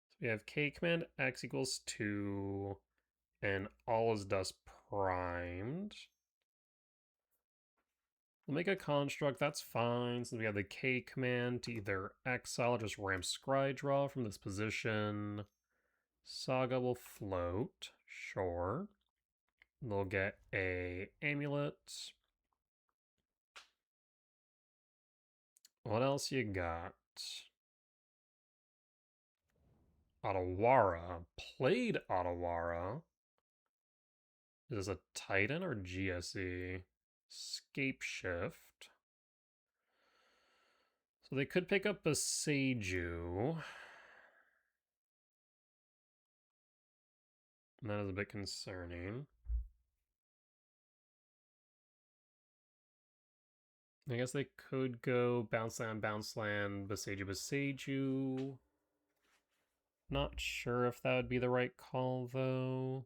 So we have K command X equals 2, and all is dust primed. We'll make a construct, that's fine. So we have the K command to either exile or just ramp Scry Draw from this position. Saga will float, sure. They'll get a Amulet. What else you got? Otawara. Played Otawara. Is this a Titan or GSE? Scape Shift. So they could pick up a Boseiju. That is a bit concerning. I guess they could go bounce land, Boseiju, Boseiju. Not sure if that would be the right call, though.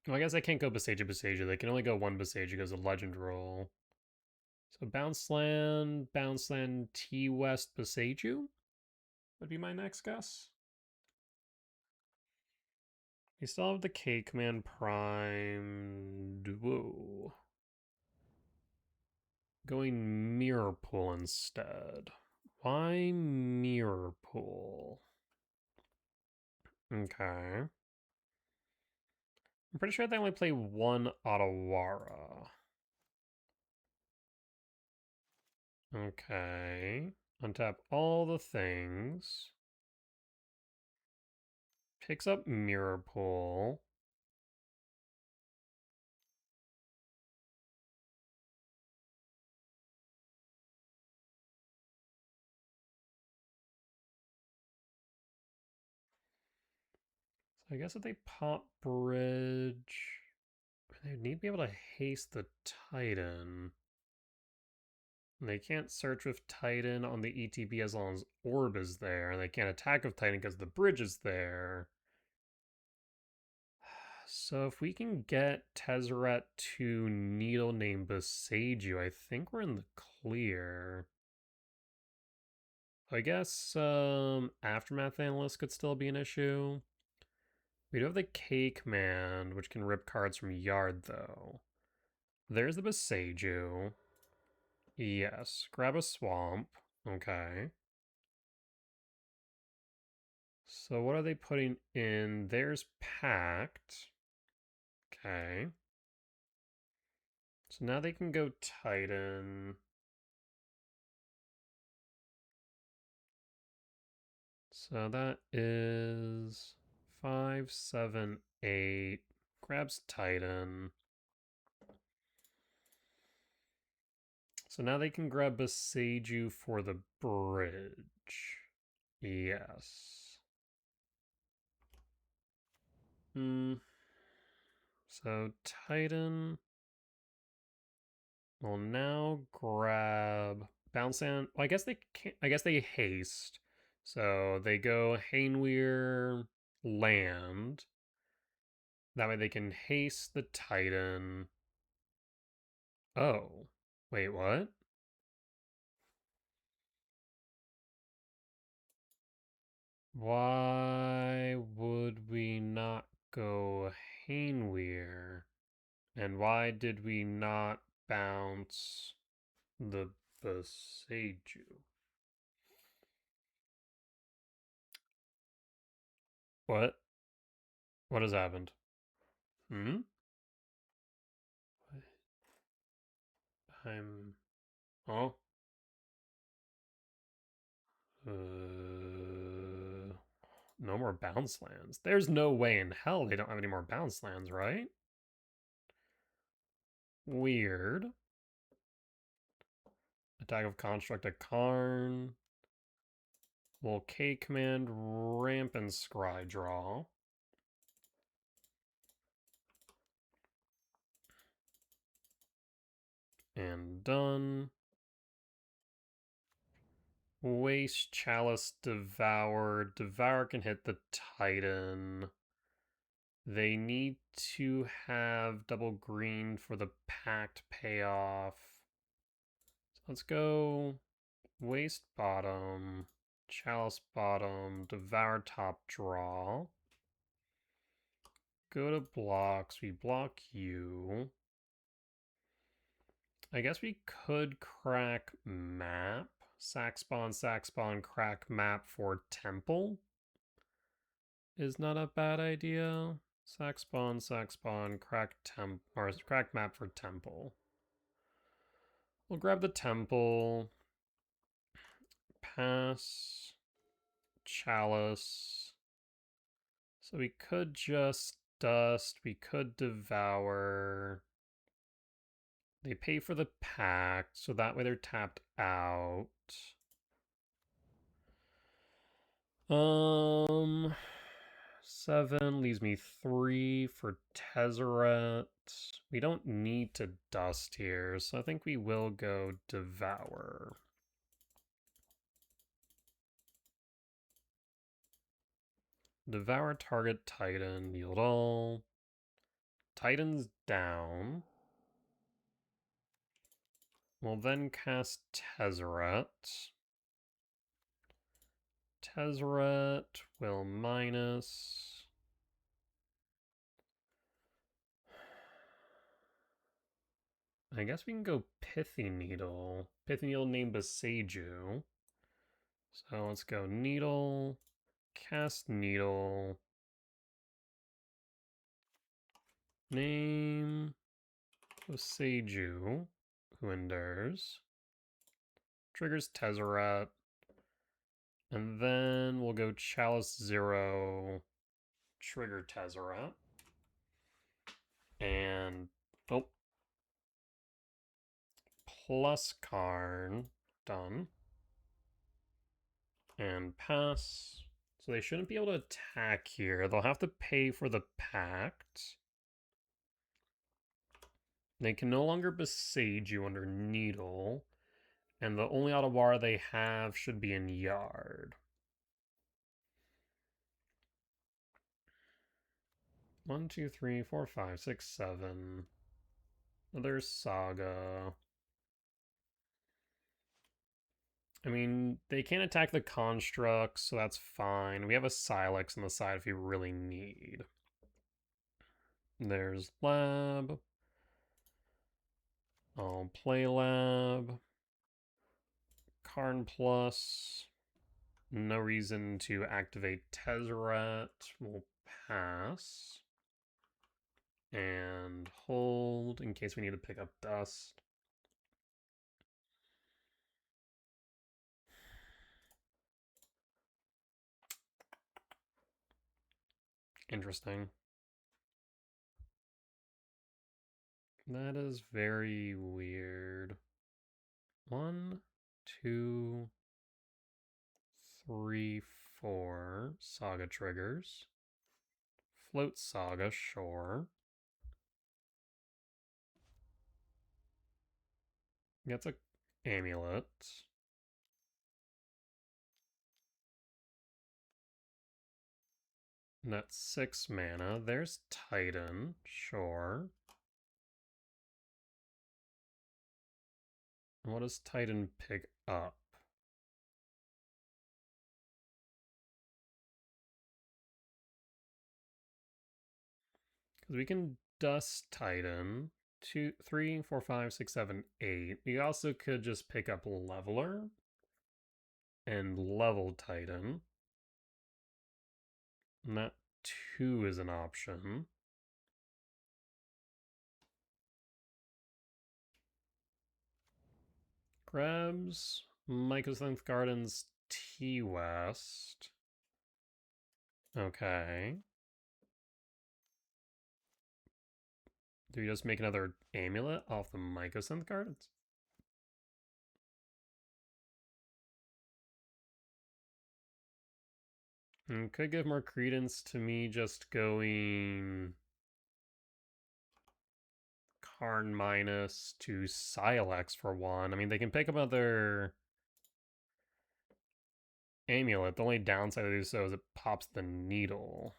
Well, I guess I can't go Boseiju. They can only go one Boseiju because of Legend Roll. So bounce land, T-West, Boseiju would be my next guess. We still have the K command primed. Whoa. Going Mirror Pool instead. Why Mirror Pool? Okay. I'm pretty sure they only play one Otawara. Okay. Untap all the things. Picks up Mirror Pool. I guess if they pop bridge, they would need to be able to haste the Titan. And they can't search with Titan on the ETB as long as Orb is there. And they can't attack with Titan because the bridge is there. So if we can get Tezzeret to Needle name Boseiju, I think we're in the clear. I guess Aftermath Analyst could still be an issue. We do have the K command, which can rip cards from Yard, though. There's the Boseiju. Yes, grab a swamp. Okay. So what are they putting in? There's Pact. Okay. So now they can go Titan. So that is 5, 7, 8. Grabs Titan. So now they can grab Boseiju for the bridge. Yes. So Titan will now grab Bounce Land. Well, I guess they can't. I guess they haste. So they go Hainweir land. That way they can haste the Titan. Oh. Wait, what? Why would we not go Hainweir? And why did we not bounce the Boseiju? What? What has happened? Hmm? I'm... Oh? No more bounce lands. There's no way in hell they don't have any more bounce lands, right? Weird. Attack of Construct a Karn. Will K command ramp and scry draw. And done. Waste, Chalice, Devour. Devour can hit the Titan. They need to have double green for the Pact payoff. So let's go Waste bottom, Chalice bottom, Devour top draw. Go to blocks, we block you. I guess we could crack map. Sack spawn, crack map for temple is not a bad idea. Sack spawn, crack or crack map for temple. We'll grab the temple. Pass. Chalice. So we could just dust. We could devour. They pay for the pact, so that way they're tapped out. 7 leaves me 3 for Tezzeret. We don't need to dust here, so I think we will go Devour. Devour target Titan, yield all. Titan's down. We'll then cast Tezzeret. Tezzeret will minus. I guess we can go Pithy Needle. Pithy Needle named Boseiju. So let's go Needle, cast Needle, name Boseiju, who endures, triggers Tezzeret, and then we'll go Chalice 0, trigger Tezzeret, and oh, plus Karn, done, and pass. So they shouldn't be able to attack here. They'll have to pay for the pact. They can no longer besiege you under Needle. And the only Otawara they have should be in Yard. 1, 2, 3, 4, 5, 6, 7. Another Saga. I mean, they can't attack the constructs, so that's fine. We have a Silex on the side if you really need. There's Lab. I'll play Lab. Karn Plus. No reason to activate Tezzeret. We'll pass. And hold in case we need to pick up Dust. Interesting. That is very weird. 1, 2, 3, 4 Saga triggers. Float Saga, sure. Gets a Amulet. And that's 6 mana. There's Titan, sure. What does Titan pick up? Because we can Dust Titan. 2, 3, 4, 5, 6, 7, 8. We also could just pick up Leveler and level Titan. And that 2 is an option. Grabs Mycosynth Gardens T-West. Okay. Do we just make another amulet off the Mycosynth Gardens? And could give more credence to me just going Karn minus to Silex for 1. I mean, they can pick up another amulet. The only downside to do so is it pops the needle.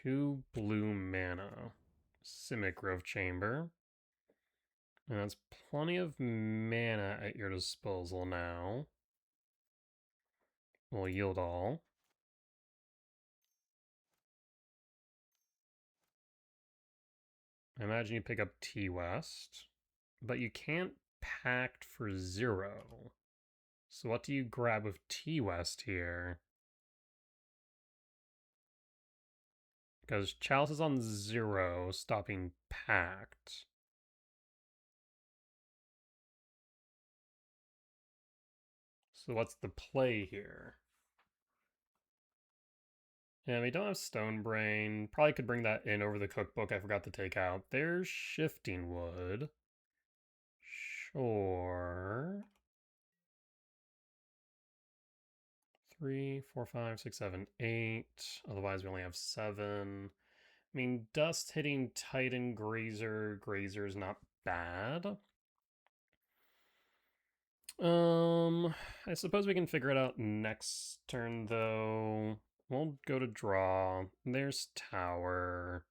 2 blue mana. Simic Grove Chamber. And that's plenty of mana at your disposal now. We'll yield all. I imagine you pick up T-West. But you can't pact for 0. So what do you grab with T-West here? Because Chalice is on 0, stopping pact. So what's the play here? Yeah, we don't have Stone Brain. Probably could bring that in over the cookbook I forgot to take out. There's Shifting Wood. Sure. 3, 4, 5, 6, 7, 8. Otherwise, we only have 7. I mean, Dust hitting Titan Grazer. Grazer is not bad. I suppose we can figure it out next turn, though. We'll go to draw. There's Tower.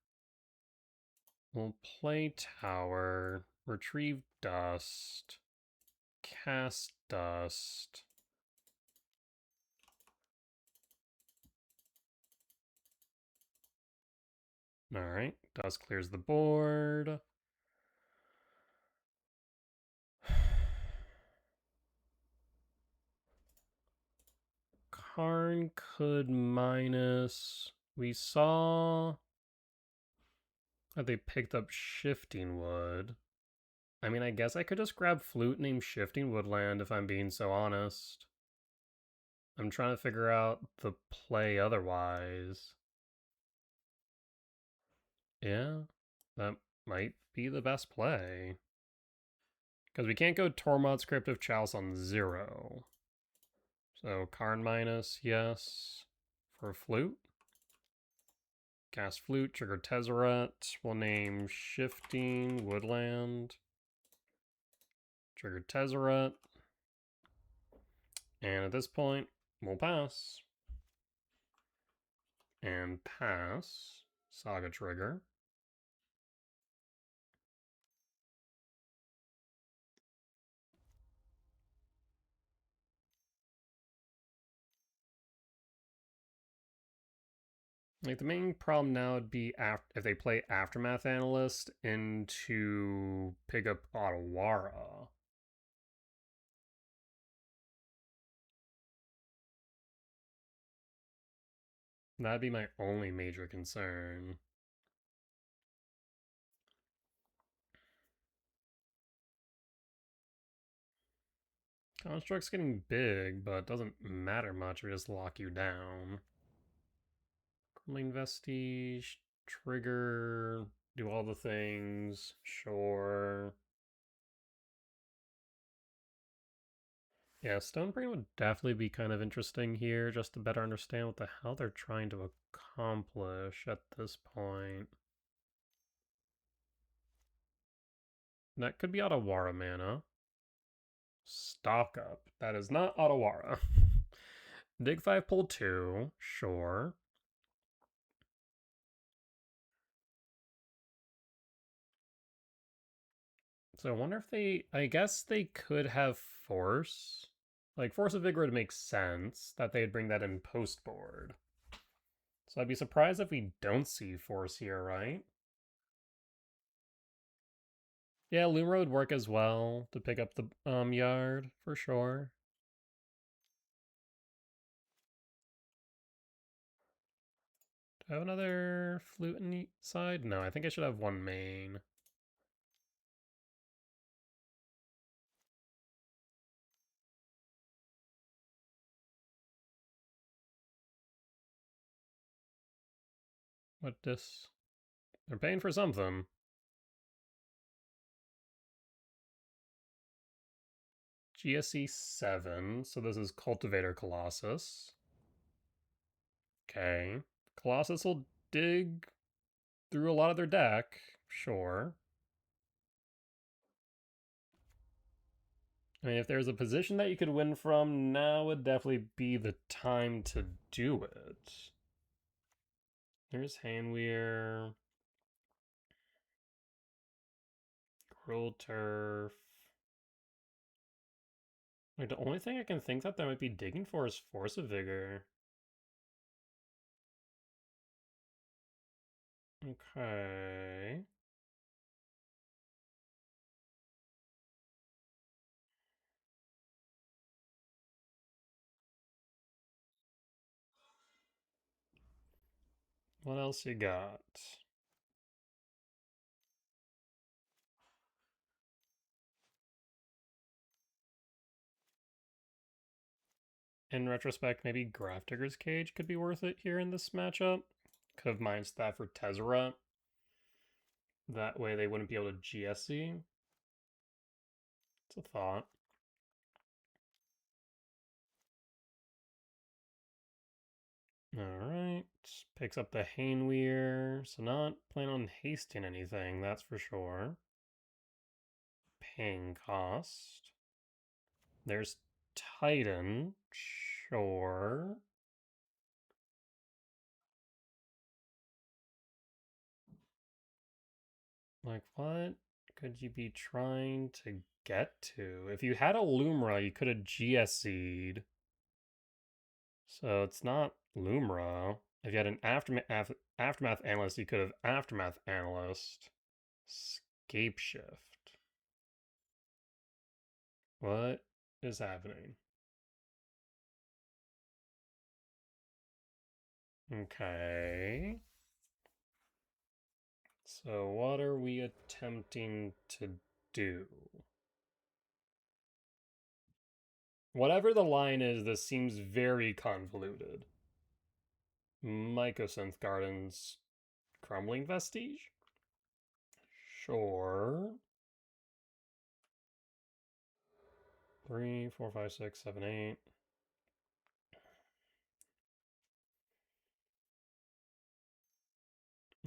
We'll play Tower. Retrieve Dust. Cast Dust. Alright, Dust clears the board. Karn could minus. We saw that they picked up Shifting Wood. I mean, I guess I could just grab Flute named Shifting Woodland if I'm being so honest. I'm trying to figure out the play otherwise. Yeah. That might be the best play. Because we can't go Tormod's Crypt of Chalice on 0. So Karn minus, yes. For Flute. Cast Flute, trigger Tezzeret. We'll name Shifting Woodland. Trigger Tezzeret. And at this point, we'll pass. And pass. Saga trigger. Like, the main problem now would be if they play Aftermath Analyst into pick up Otawara. That'd be my only major concern. Construct's getting big, but it doesn't matter much. We just lock you down. Crumbling Vestige, trigger, do all the things, sure. Yeah, Stonebrain would definitely be kind of interesting here, just to better understand what the hell they're trying to accomplish at this point. That could be Otawara mana. Stock up. That is not Otawara. Dig 5, pull 2, sure. So I wonder if I guess they could have Force. Like, Force of Vigor would make sense that they'd bring that in post board. So I'd be surprised if we don't see Force here, right? Yeah, Lumra would work as well to pick up the yard, for sure. Do I have another flute in the side? No, I think I should have one main. What this? They're paying for something. GSE 7, so this is Cultivator Colossus. Okay. Colossus will dig through a lot of their deck, sure. I mean, if there's a position that you could win from, now would definitely be the time to do it. Here's Handweir. Cruel Turf. Like, the only thing I can think that might be digging for is Force of Vigor. Okay. What else you got? In retrospect, maybe Grafdigger's Cage could be worth it here in this matchup. Could have minus that for Tezzeret. That way they wouldn't be able to GSE. It's a thought. Alright. Picks up the Handweir. So not plan on hasting anything, that's for sure. Paying cost. There's Titan. Sure. Like, what could you be trying to get to? If you had a Lumra, you could have GSE'd. So it's not Lumra. If you had an Aftermath Analyst, you could have Aftermath Analyst. Scape Shift. What is happening? Okay. So what are we attempting to do? Whatever the line is, this seems very convoluted. Mycosynth Gardens, Crumbling Vestige? Sure. 3, 4, 5, 6, 7, 8.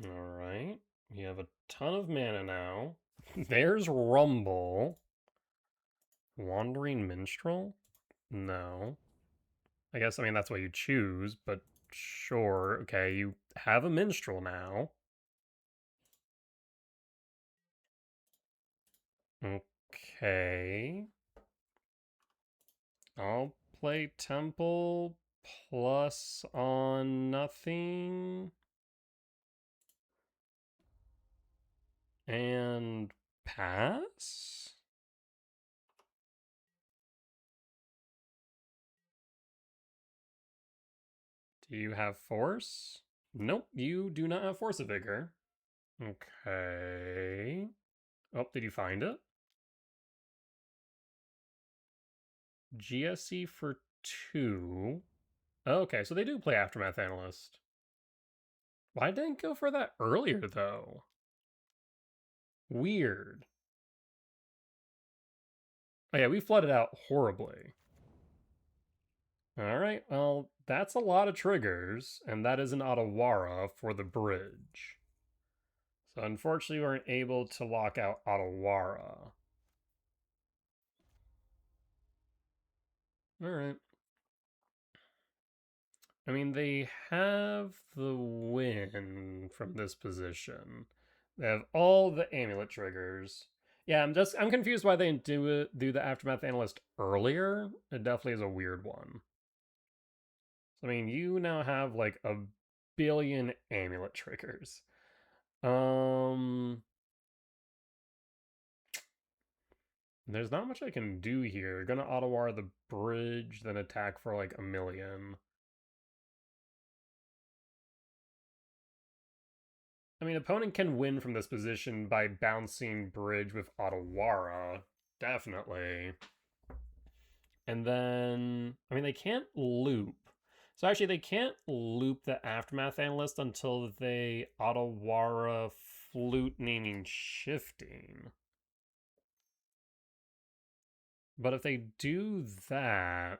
Alright. We have a ton of mana now. There's Rumble. Wandering Minstrel? No. I guess, I mean, that's what you choose, but sure. Okay, you have a Minstrel now. Okay. I'll play Temple plus on nothing. And pass? Do you have force? Nope, you do not have force of vigor. Okay. Oh, did you find it? GSC for 2. Okay, so they do play Aftermath Analyst. Why didn't go for that earlier, though? Weird. Oh, yeah, we flooded out horribly. Alright, well, that's a lot of triggers, and that is an Otawara for the bridge. So unfortunately, we weren't able to lock out Otawara. Alright. I mean, they have the win from this position. They have all the amulet triggers. Yeah, I'm confused why they didn't do the Aftermath Analyst earlier. It definitely is a weird one. So, I mean, you now have like a billion amulet triggers. There's not much I can do here. Gonna Ottawa the bridge, then attack for like a million. I mean, opponent can win from this position by bouncing bridge with Otawara. Definitely. And then, I mean, they can't loop. So actually, they can't loop the Aftermath Analyst until they Otawara Flute Naming Shifting. But if they do that,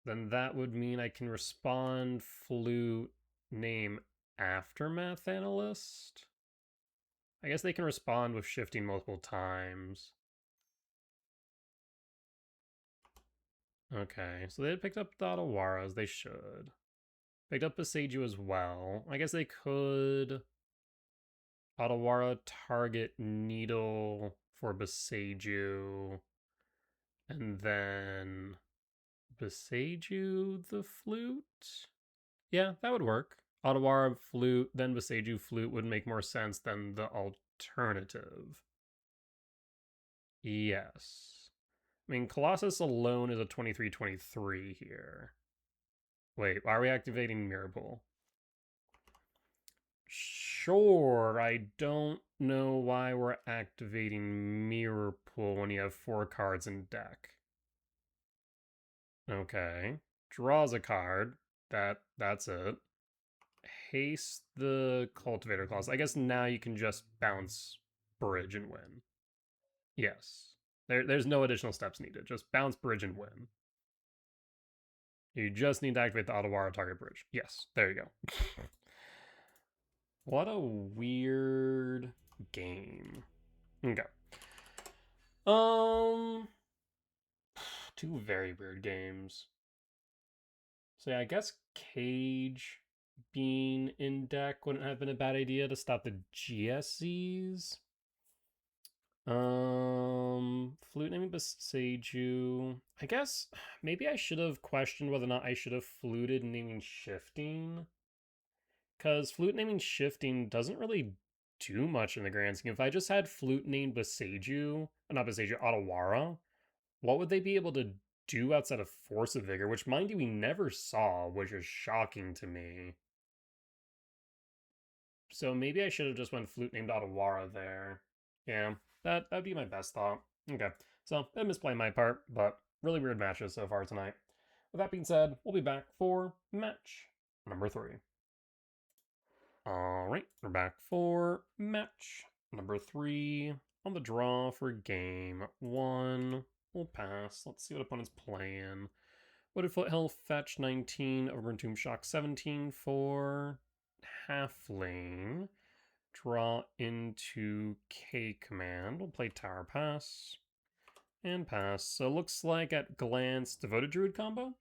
then that would mean I can respond Flute Name Aftermath Analyst. I guess they can respond with shifting multiple times. Okay, so they picked up the Otawara as they should. Picked up Beseiju as well. I guess they could Otawara target Needle for Beseiju. And then Beseiju the flute? Yeah, that would work. Otawara flute, then Beseiju flute would make more sense than the alternative. Yes. I mean, Colossus alone is a 23-23 here. Wait, why are we activating Mirror Pool? Sure, I don't know why we're activating Mirror Pool when you have 4 cards in deck. Okay. Draws a card. That's it. Haste the Cultivator Clause. I guess now you can just bounce Bridge and win. Yes. There's no additional steps needed. Just bounce Bridge and win. You just need to activate the Otawara target bridge. Yes, there you go. What a weird game. Okay. Two very weird games. So yeah, I guess Cage being in deck wouldn't have been a bad idea to stop the GSCs. Flute Naming Beseiju. I guess maybe I should have questioned whether or not I should have fluted Naming Shifting. Because Flute Naming Shifting doesn't really do much in the grand scheme. If I just had Flute named Beseiju, not Beseiju, Otawara, what would they be able to do outside of Force of Vigor? Which, mind you, we never saw, which is shocking to me. So maybe I should have just went Flute named Otawara there. Yeah, that'd be my best thought. Okay, so a misplay on my part, but really weird matches so far tonight. With that being said, we'll be back for match number 3. Alright, we're back for match Number 3 on the draw for game 1. We'll pass. Let's see what opponent's playing. Wooded Foothill, fetch 19, over Tomb Shock 17 for Halfling. Draw into K command. We'll play Tower Pass and pass. So looks like at glance, Devoted Druid combo.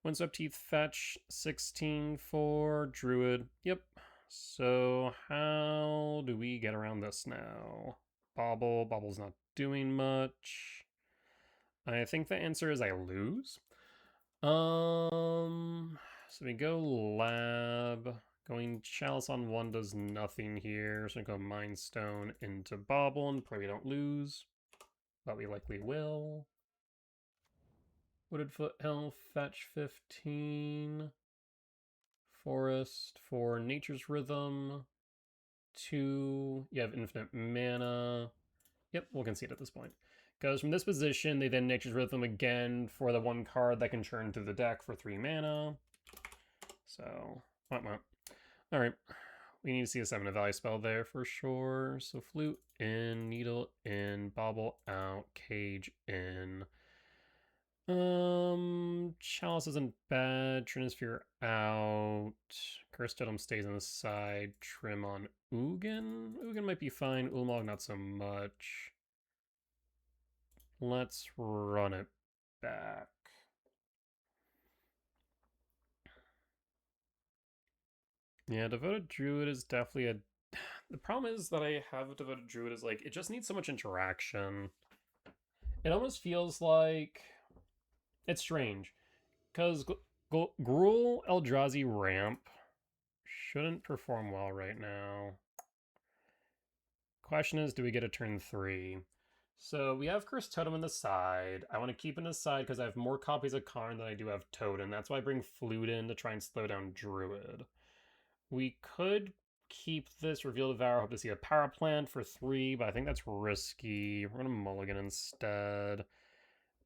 Windswept Teeth, fetch 16 for Druid. Yep. So how do we get around this now? Bobble. Bobble's not doing much. I think the answer is I lose. So we go lab. Going Chalice on 1 does nothing here. So we go Mind Stone into Bobble and pray we don't lose. But we likely will. Wooded Foothill, fetch 15. Forest for Nature's Rhythm. 2. You have infinite mana. Yep, we'll concede at this point. Goes from this position, they then Nature's Rhythm again for the 1 card that can churn through the deck for 3 mana. So, Alright, we need to see a 7 of value spell there for sure. So Flute in, Needle in, Bobble out, Cage in. Chalice isn't bad. Trinisphere out. Cursed Totem stays on the side. Trim on Ugin. Ugin might be fine. Ulamog not so much. Let's run it back. Yeah, Devoted Druid is definitely a... The problem is that I have a Devoted Druid is like, it just needs so much interaction. It almost feels like... It's strange. Because Gruul Eldrazi ramp shouldn't perform well right now. Question is, do we get a turn 3? So we have Cursed Totem on the side. I want to keep it aside because I have more copies of Karn than I do have Totem. That's why I bring Flute in to try and slow down Druid. We could keep this Reveal Devour, hope to see a Power Plant for 3, but I think that's risky. We're going to mulligan instead.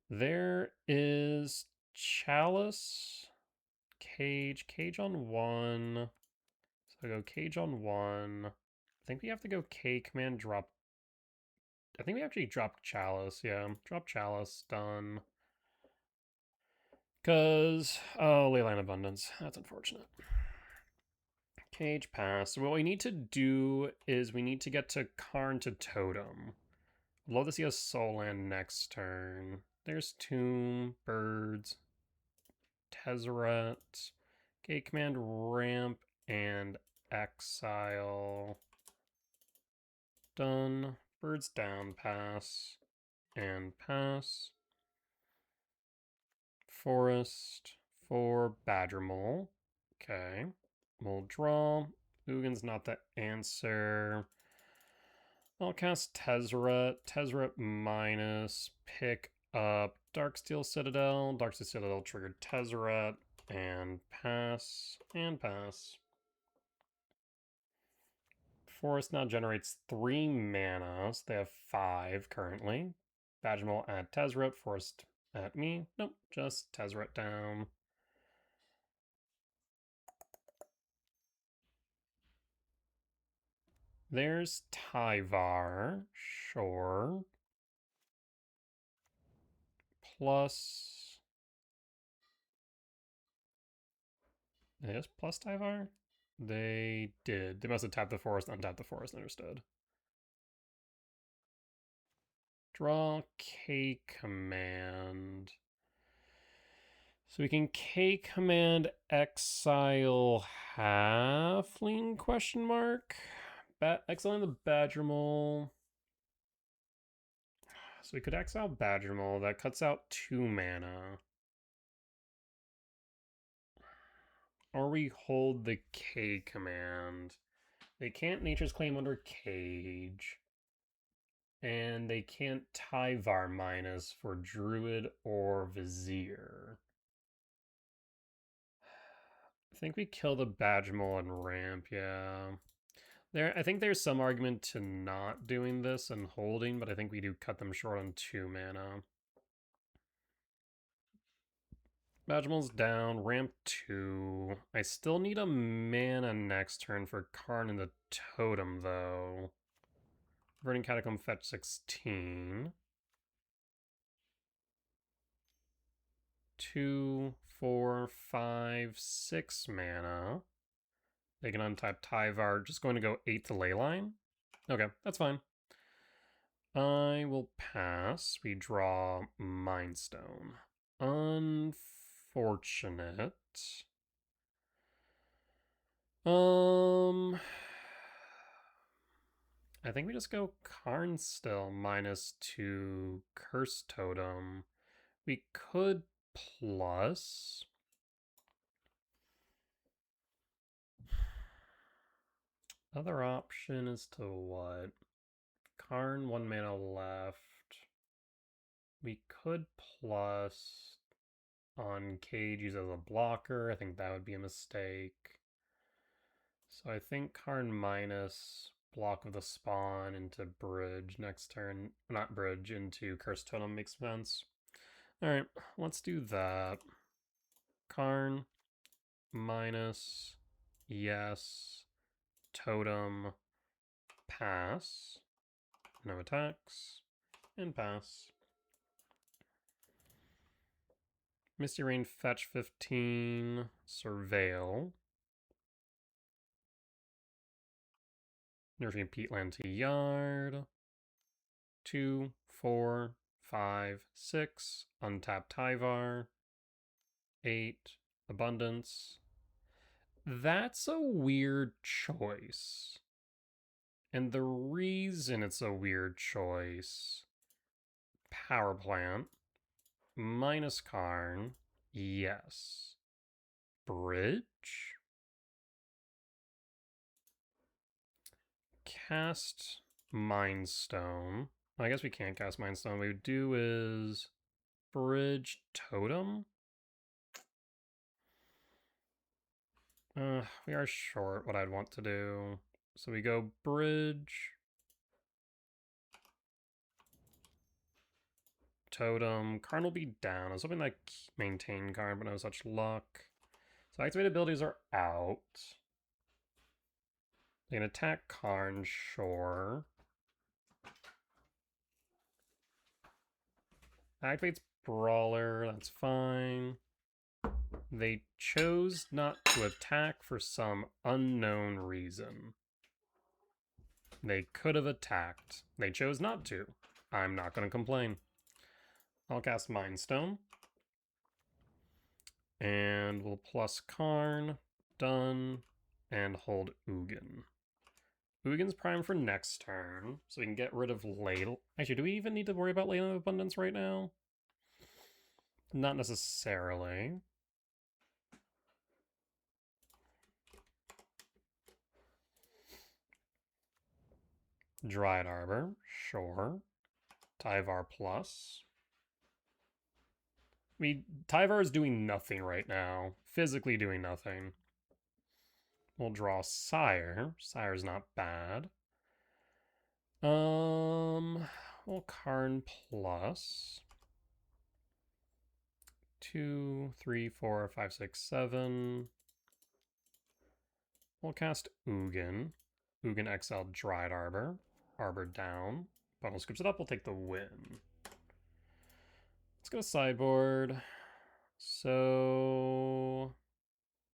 There is Chalice, Cage on 1. So I go Cage on 1. I think we have to go K command drop. I think we actually dropped Chalice, yeah. Drop Chalice, done. Because, oh, Leyline Abundance. That's unfortunate. Cage pass. What we need to do is we need to get to Karn to Totem. I'd love to see a Soul Land next turn. There's Tomb, Birds, Tezzeret, K command ramp, and Exile. Done. Birds down, pass, and pass. Forest for Badger Mole. Okay. We'll draw. Ugin's not the answer. I'll cast Tezzeret. Tezzeret minus. Pick up Darksteel Citadel. Darksteel Citadel triggered Tezzeret. And pass. And pass. Forest now generates 3 mana. So they have 5 currently. Badger Mole at Tezzeret. Forest at me. Nope, just Tezzeret down. There's Tyvar, sure. Plus... Yes, plus Tyvar? They did. They must have tapped the forest, untapped the forest, understood. Draw K command. So we can K command exile halfling question mark. Exiling the Badger Mole. So we could exile Badger Mole. That cuts out 2 mana. Or we hold the K command. They can't Nature's Claim under Cage. And they can't Tyvar minus for Druid or Vizier. I think we kill the Badger Mole and ramp, yeah. I think there's some argument to not doing this and holding, but I think we do cut them short on 2 mana. Badger Mole's down, ramp 2. I still need a mana next turn for Karn and the Totem, though. Burning Catacomb fetch 16. 2, 4, 5, 6 mana. They can untap Tyvar. Just going to go 8 to Leyline? Okay, that's fine. I will pass. We draw Mind Stone. Unfortunate. I think we just go Karn still, -2 Curse Totem. We could plus. Other option is to what? Karn, 1 mana left. We could plus on Cage, use as a blocker. I think that would be a mistake. So I think Karn minus block of the spawn into bridge next turn. Not bridge, into Curse Totem makes sense. Alright, let's do that. Karn minus, yes, Totem, pass, no attacks, and pass. Misty Rain fetch 15, Surveil. Nourishing Peatland to Yard. 2, 4, 5, 6, untap Tyvar. 8, Abundance. That's a weird choice. And the reason it's a weird choice, Power Plant, minus Karn, yes. Bridge? Cast Mind Stone. I guess we can't cast Mind Stone. What we would do is Bridge Totem. We are short what I'd want to do. So we go Bridge, Totem. Karn will be down. I was hoping that maintain Karn, but no such luck. So activated abilities are out. They can attack Karn, sure. Activates Brawler, that's fine. They chose not to attack for some unknown reason. They could have attacked. They chose not to. I'm not going to complain. I'll cast Mind Stone. And we'll plus Karn. Done. And hold Ugin. Ugin's prime for next turn, so we can get rid of Ladle. Actually, do we even need to worry about Ladle of Abundance right now? Not necessarily. Dryad Arbor, sure. Tyvar plus. I mean, Tyvar is doing nothing right now. Physically doing nothing. We'll draw Sire. Sire's not bad. We'll Karn plus. 2, 3, 4, 5, 6, 7. We'll cast Ugin. Ugin exiled Dryad Arbor. Arbor down. Bundle scripts it up, we'll take the win. Let's go to sideboard. So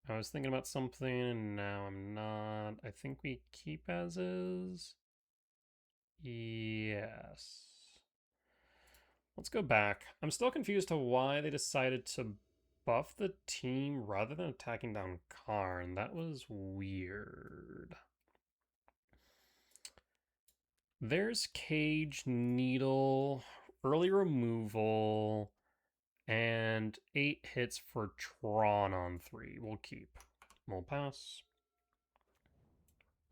I was thinking about something and now I'm not. I think we keep as is. Yes. Let's go back. I'm still confused to why they decided to buff the team rather than attacking down Karn. That was weird. There's Cage, Needle, early removal, and 8 hits for Tron on 3. We'll keep. We'll pass.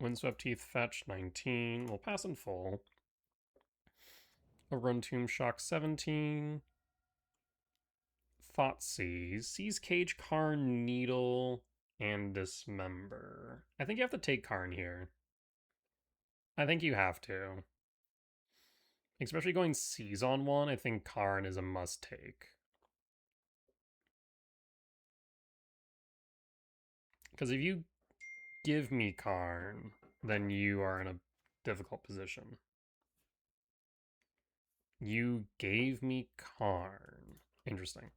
Windswept Teeth fetch 19. We'll pass in full. Overrun Tomb Shock 17. Thoughtseize. Seize Cage, Karn, Needle, and Dismember. I think you have to take Karn here. I think you have to. Especially going Seize on one, I think Karn is a must-take. Because if you give me Karn, then you are in a difficult position. You gave me Karn. Interesting.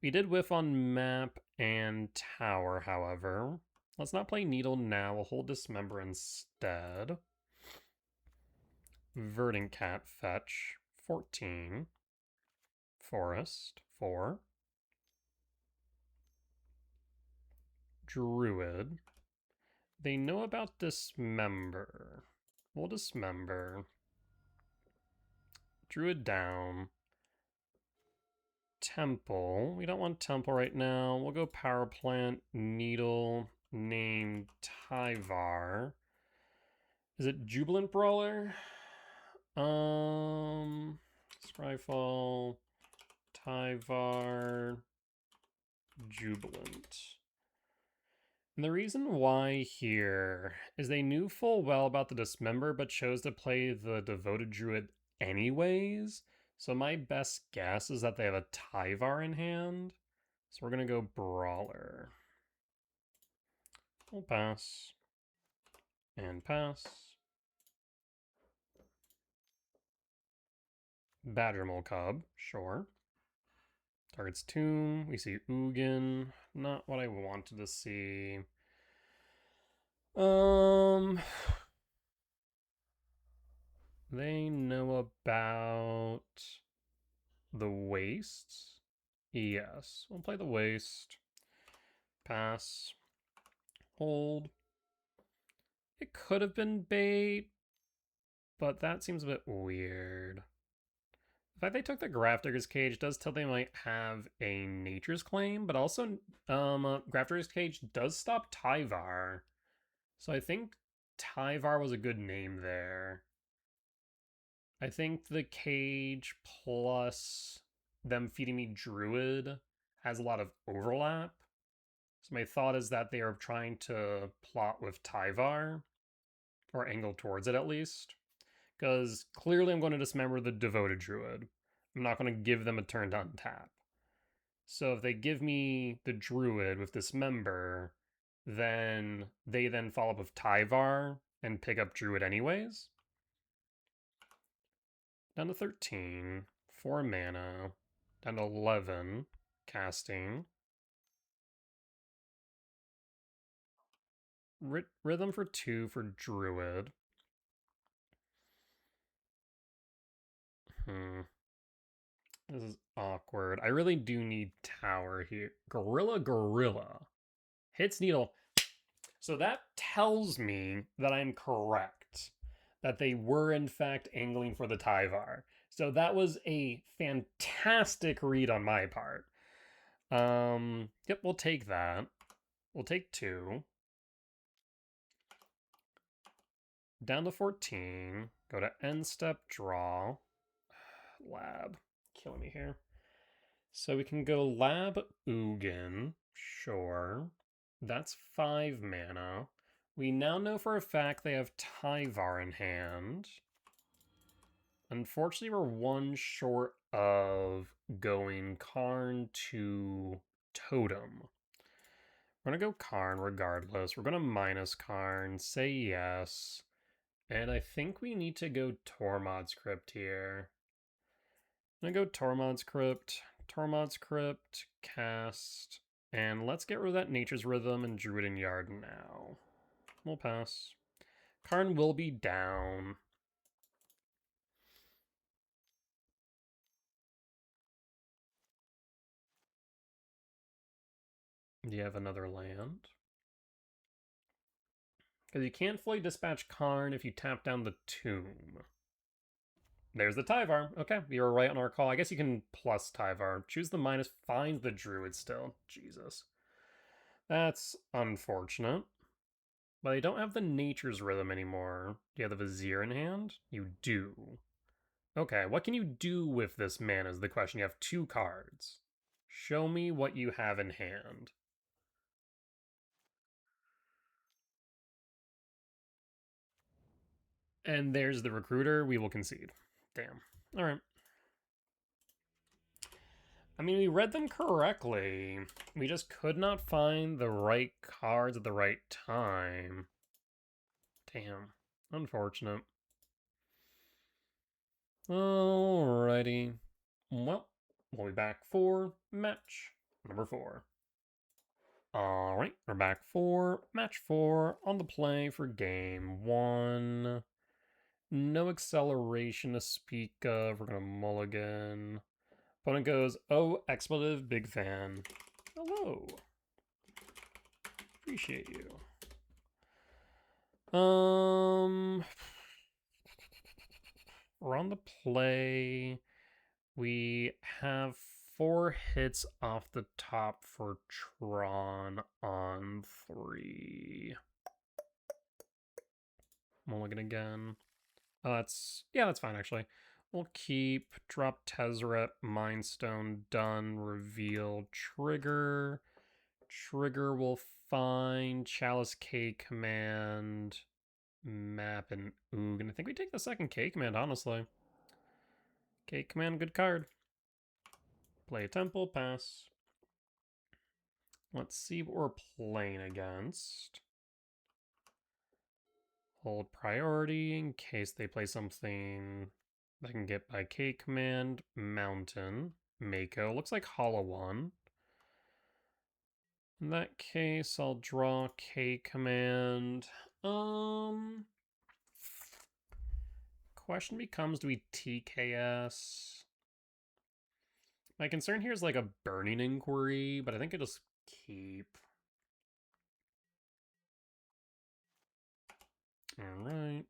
We did whiff on map and tower, however. Let's not play Needle now. We'll hold Dismember instead. Verdant Cat fetch. 14. Forest. 4. Druid. They know about Dismember. We'll Dismember. Druid down. Temple. We don't want Temple right now. We'll go Power Plant, Needle, name Tyvar. Is it Jubilant Brawler? Scryfall, Tyvar, Jubilant. And the reason why here is they knew full well about the Dismember, but chose to play the Devoted Druid anyways. So my best guess is that they have a Tyvar in hand. So we're going to go Brawler. We'll pass. And pass. Badgermole Cub, sure. Target's Tomb. We see Ugin. Not what I wanted to see. They know about the Waste. Yes, we'll play the Waste. Pass. Hold. It could have been bait, but that seems a bit weird. The fact they took the Grafdigger's Cage does tell they might have a Nature's Claim, but also Grafdigger's Cage does stop Tyvar. So I think Tyvar was a good name there. I think the Cage plus them feeding me Druid has a lot of overlap. So my thought is that they are trying to plot with Tyvar, or angle towards it at least. Because clearly I'm going to dismember the Devoted Druid. I'm not going to give them a turn to untap. So if they give me the Druid with Dismember, then they then follow up with Tyvar and pick up Druid anyways. Down to 13. 4 mana. Down to 11. Casting. Rhythm for 2 for Druid. This is awkward. I really do need Tower here. Gorilla. Hits Needle. So that tells me that I'm correct. That they were in fact angling for the Tyvar. So that was a fantastic read on my part. Yep, we'll take that. We'll take 2. Down to 14. Go to end step, draw. Lab. Killing me here. So we can go Lab Ugin. Sure. That's 5 mana. We now know for a fact they have Tyvar in hand. Unfortunately, we're 1 short of going Karn to Totem. We're going to go Karn regardless. We're going to minus Karn, say yes. And I think we need to go Tormod's Crypt here. I'm going to go Tormod's Crypt, cast, and let's get rid of that Nature's Rhythm and Druid and Yard now. We'll pass. Karn will be down. Do you have another land? Because you can't fully dispatch Karn if you tap down the Tomb. There's the Tyvar. Okay, you were right on our call. I guess you can plus Tyvar. Choose the minus, find the Druid still. Jesus. That's unfortunate. But they don't have the Nature's Rhythm anymore. Do you have the Vizier in hand? You do. Okay, what can you do with this mana is the question. You have 2 cards. Show me what you have in hand. And there's the Recruiter. We will concede. Damn. All right. I mean, we read them correctly. We just could not find the right cards at the right time. Damn. Unfortunate. Alrighty. Well, we'll be back for match number 4. Alright, we're back for match 4 on the play for game 1. No acceleration to speak of. We're gonna mulligan. Opponent goes, oh, expletive, big fan. Hello. Appreciate you. We're on the play. We have 4 hits off the top for Tron on 3. Mulligan again. That's fine actually. We'll keep drop Tezzeret, Mindstone, done, reveal, trigger. Trigger will find Chalice K command, map, and Oog. And I think we take the second K command, honestly. K command, good card. Play a temple, pass. Let's see what we're playing against. Hold priority in case they play something that I can get by K command. Mountain. Mako. Looks like Hollow One. In that case, I'll draw K command. Question becomes, do we TKS? My concern here is like a Burning Inquiry, but I think I just keep. Alright.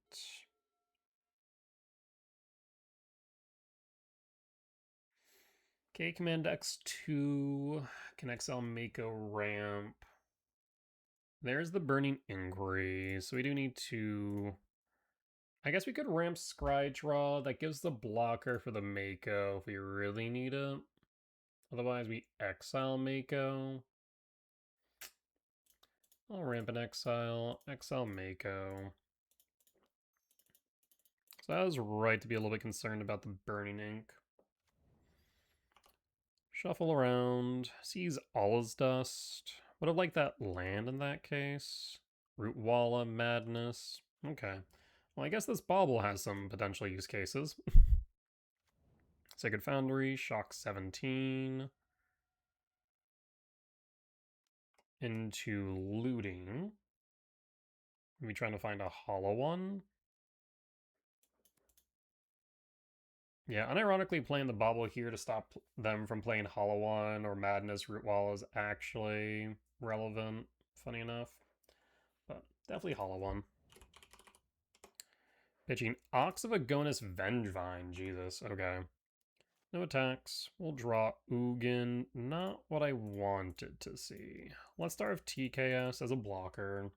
K command X2 can exile Mako ramp. There's the Burning Inquiry, so we do need to. I guess we could ramp Scry Draw. That gives the blocker for the Mako if we really need it. Otherwise, we exile Mako. I'll ramp an exile Mako. So I was right to be a little bit concerned about the Burning Ink. Shuffle around, sees Allah's Dust. Would have liked that land in that case. Root Walla, Madness. Okay. Well, I guess this bauble has some potential use cases. Sacred Foundry, Shock 17. Into looting. Maybe trying to find a hollow one. Yeah, unironically playing the bauble here to stop them from playing Hollow One or Madness Root Wall is actually relevant, funny enough. But definitely Hollow One. Pitching Ox of Agonis Vengevine, Jesus, okay. No attacks, we'll draw Ugin, not what I wanted to see. Let's start with TKS as a blocker.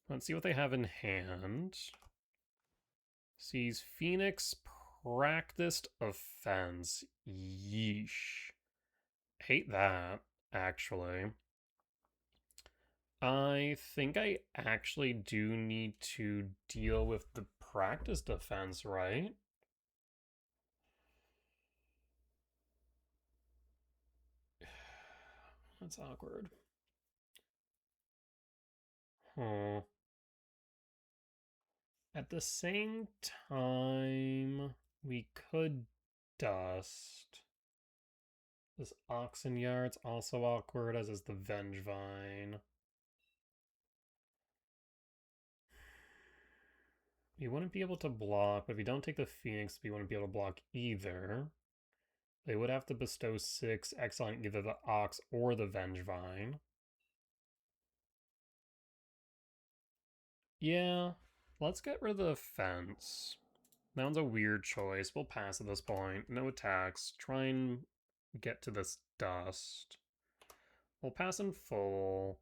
Let's see what they have in hand. Sees Phoenix Practiced Offense. Yeesh. Hate that, actually. I think I actually do need to deal with the Practiced Offense, right? That's awkward. Huh. At the same time, we could dust. This Oxen Yard's also awkward, as is the Vengevine. We wouldn't be able to block, but if we don't take the Phoenix, we wouldn't be able to block either. They would have to bestow 6, exiling either the Ox or the Vengevine. Yeah, let's get rid of the fence. That one's a weird choice. We'll pass at this point. No attacks. Try and get to this dust. We'll pass in full.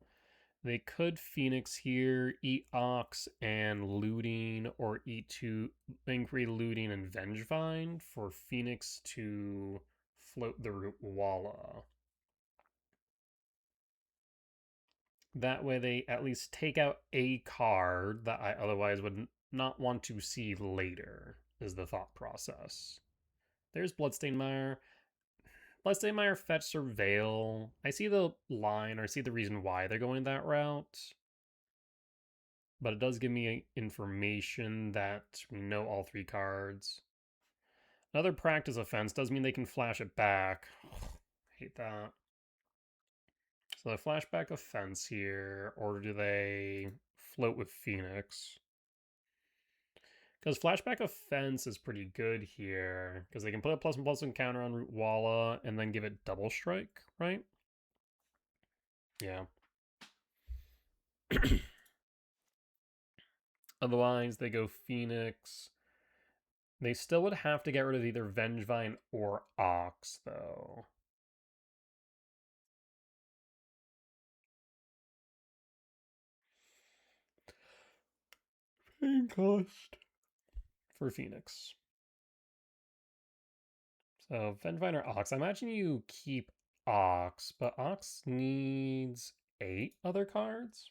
They could Phoenix here, eat Ox and looting, or eat 2 Inquiry, looting, and Vengevine for Phoenix to float the Root Walla. That way they at least take out a card that I otherwise would not want to see later, is the thought process. There's Bloodstained Mire. Bloodstained Mire, fetch, surveil. I see the line, or I see the reason why they're going that route. But it does give me information that we know all 3 cards. Another practice offense does mean they can flash it back. Hate that. So they flashback offense here, or do they float with Phoenix? Because flashback offense is pretty good here, because they can put a +1/+1 counter on Root Walla and then give it double strike, right? Yeah. Otherwise, they go Phoenix. They still would have to get rid of either Vengevine or Ox, though. Paying cost for Phoenix. So Vengevine or Ox. I imagine you keep Ox, but Ox needs 8 other cards?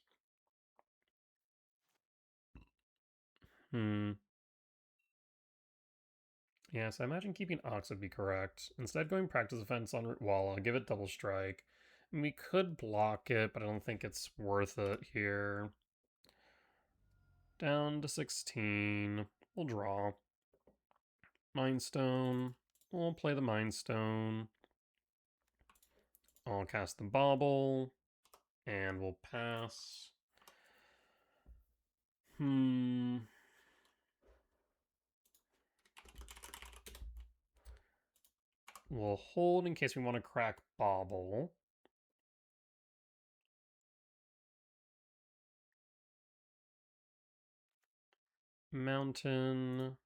Yeah, so I imagine keeping Ox would be correct. Instead, going Practice Offense on Root Walla, give it double strike. And we could block it, but I don't think it's worth it here. Down to 16. We'll draw. Mind Stone. We'll play the Mind Stone. I'll cast the Bauble. And we'll pass. We'll hold in case we want to crack Bauble. Mountain.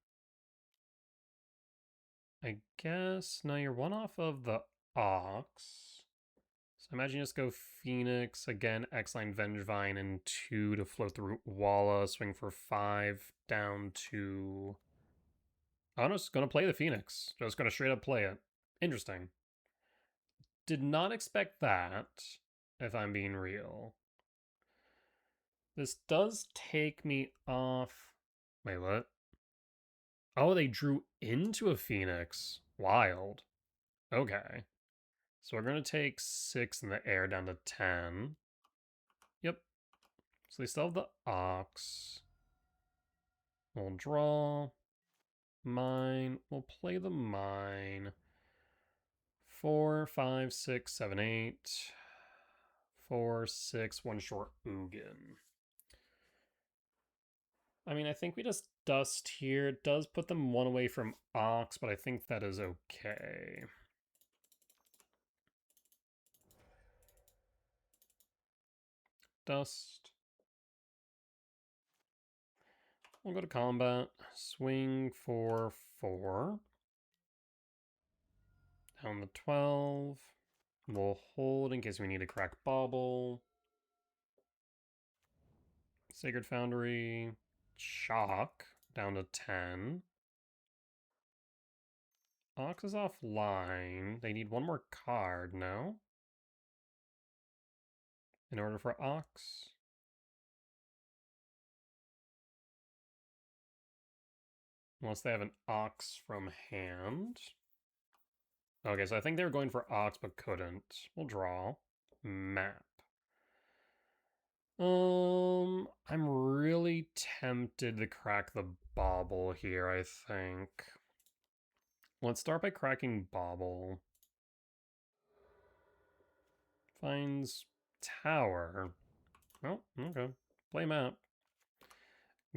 I guess. No, you're one off of the Ox. So imagine you just go Phoenix, again, X-Line Vengevine, and 2 to float the Root Walla, swing for 5, down to... I'm just going to play the Phoenix. Just going to straight up play it. Interesting. Did not expect that, if I'm being real. This does take me off... Wait, what? Oh, they drew into a Phoenix. Wild. Okay. So we're going to take 6 in the air down to 10. Yep. So they still have the Ox. We'll draw. Mine. We'll play the mine. 4, 5, 6, 7, 8. 4, 6, 1 short Ugin. I mean, I think we just dust here. It does put them 1 away from Ox, but I think that is okay. Dust. We'll go to combat. Swing for 4. Down the 12. We'll hold in case we need to crack Bauble. Sacred Foundry. Shock. Down to 10. Ox is offline. They need 1 more card, no? In order for Ox. Unless they have an Ox from hand. Okay, so I think they were going for Ox but couldn't. We'll draw. Map. I'm really tempted to crack the Bauble here, I think. Let's start by cracking Bauble. Finds Tower. Oh, okay. Play map.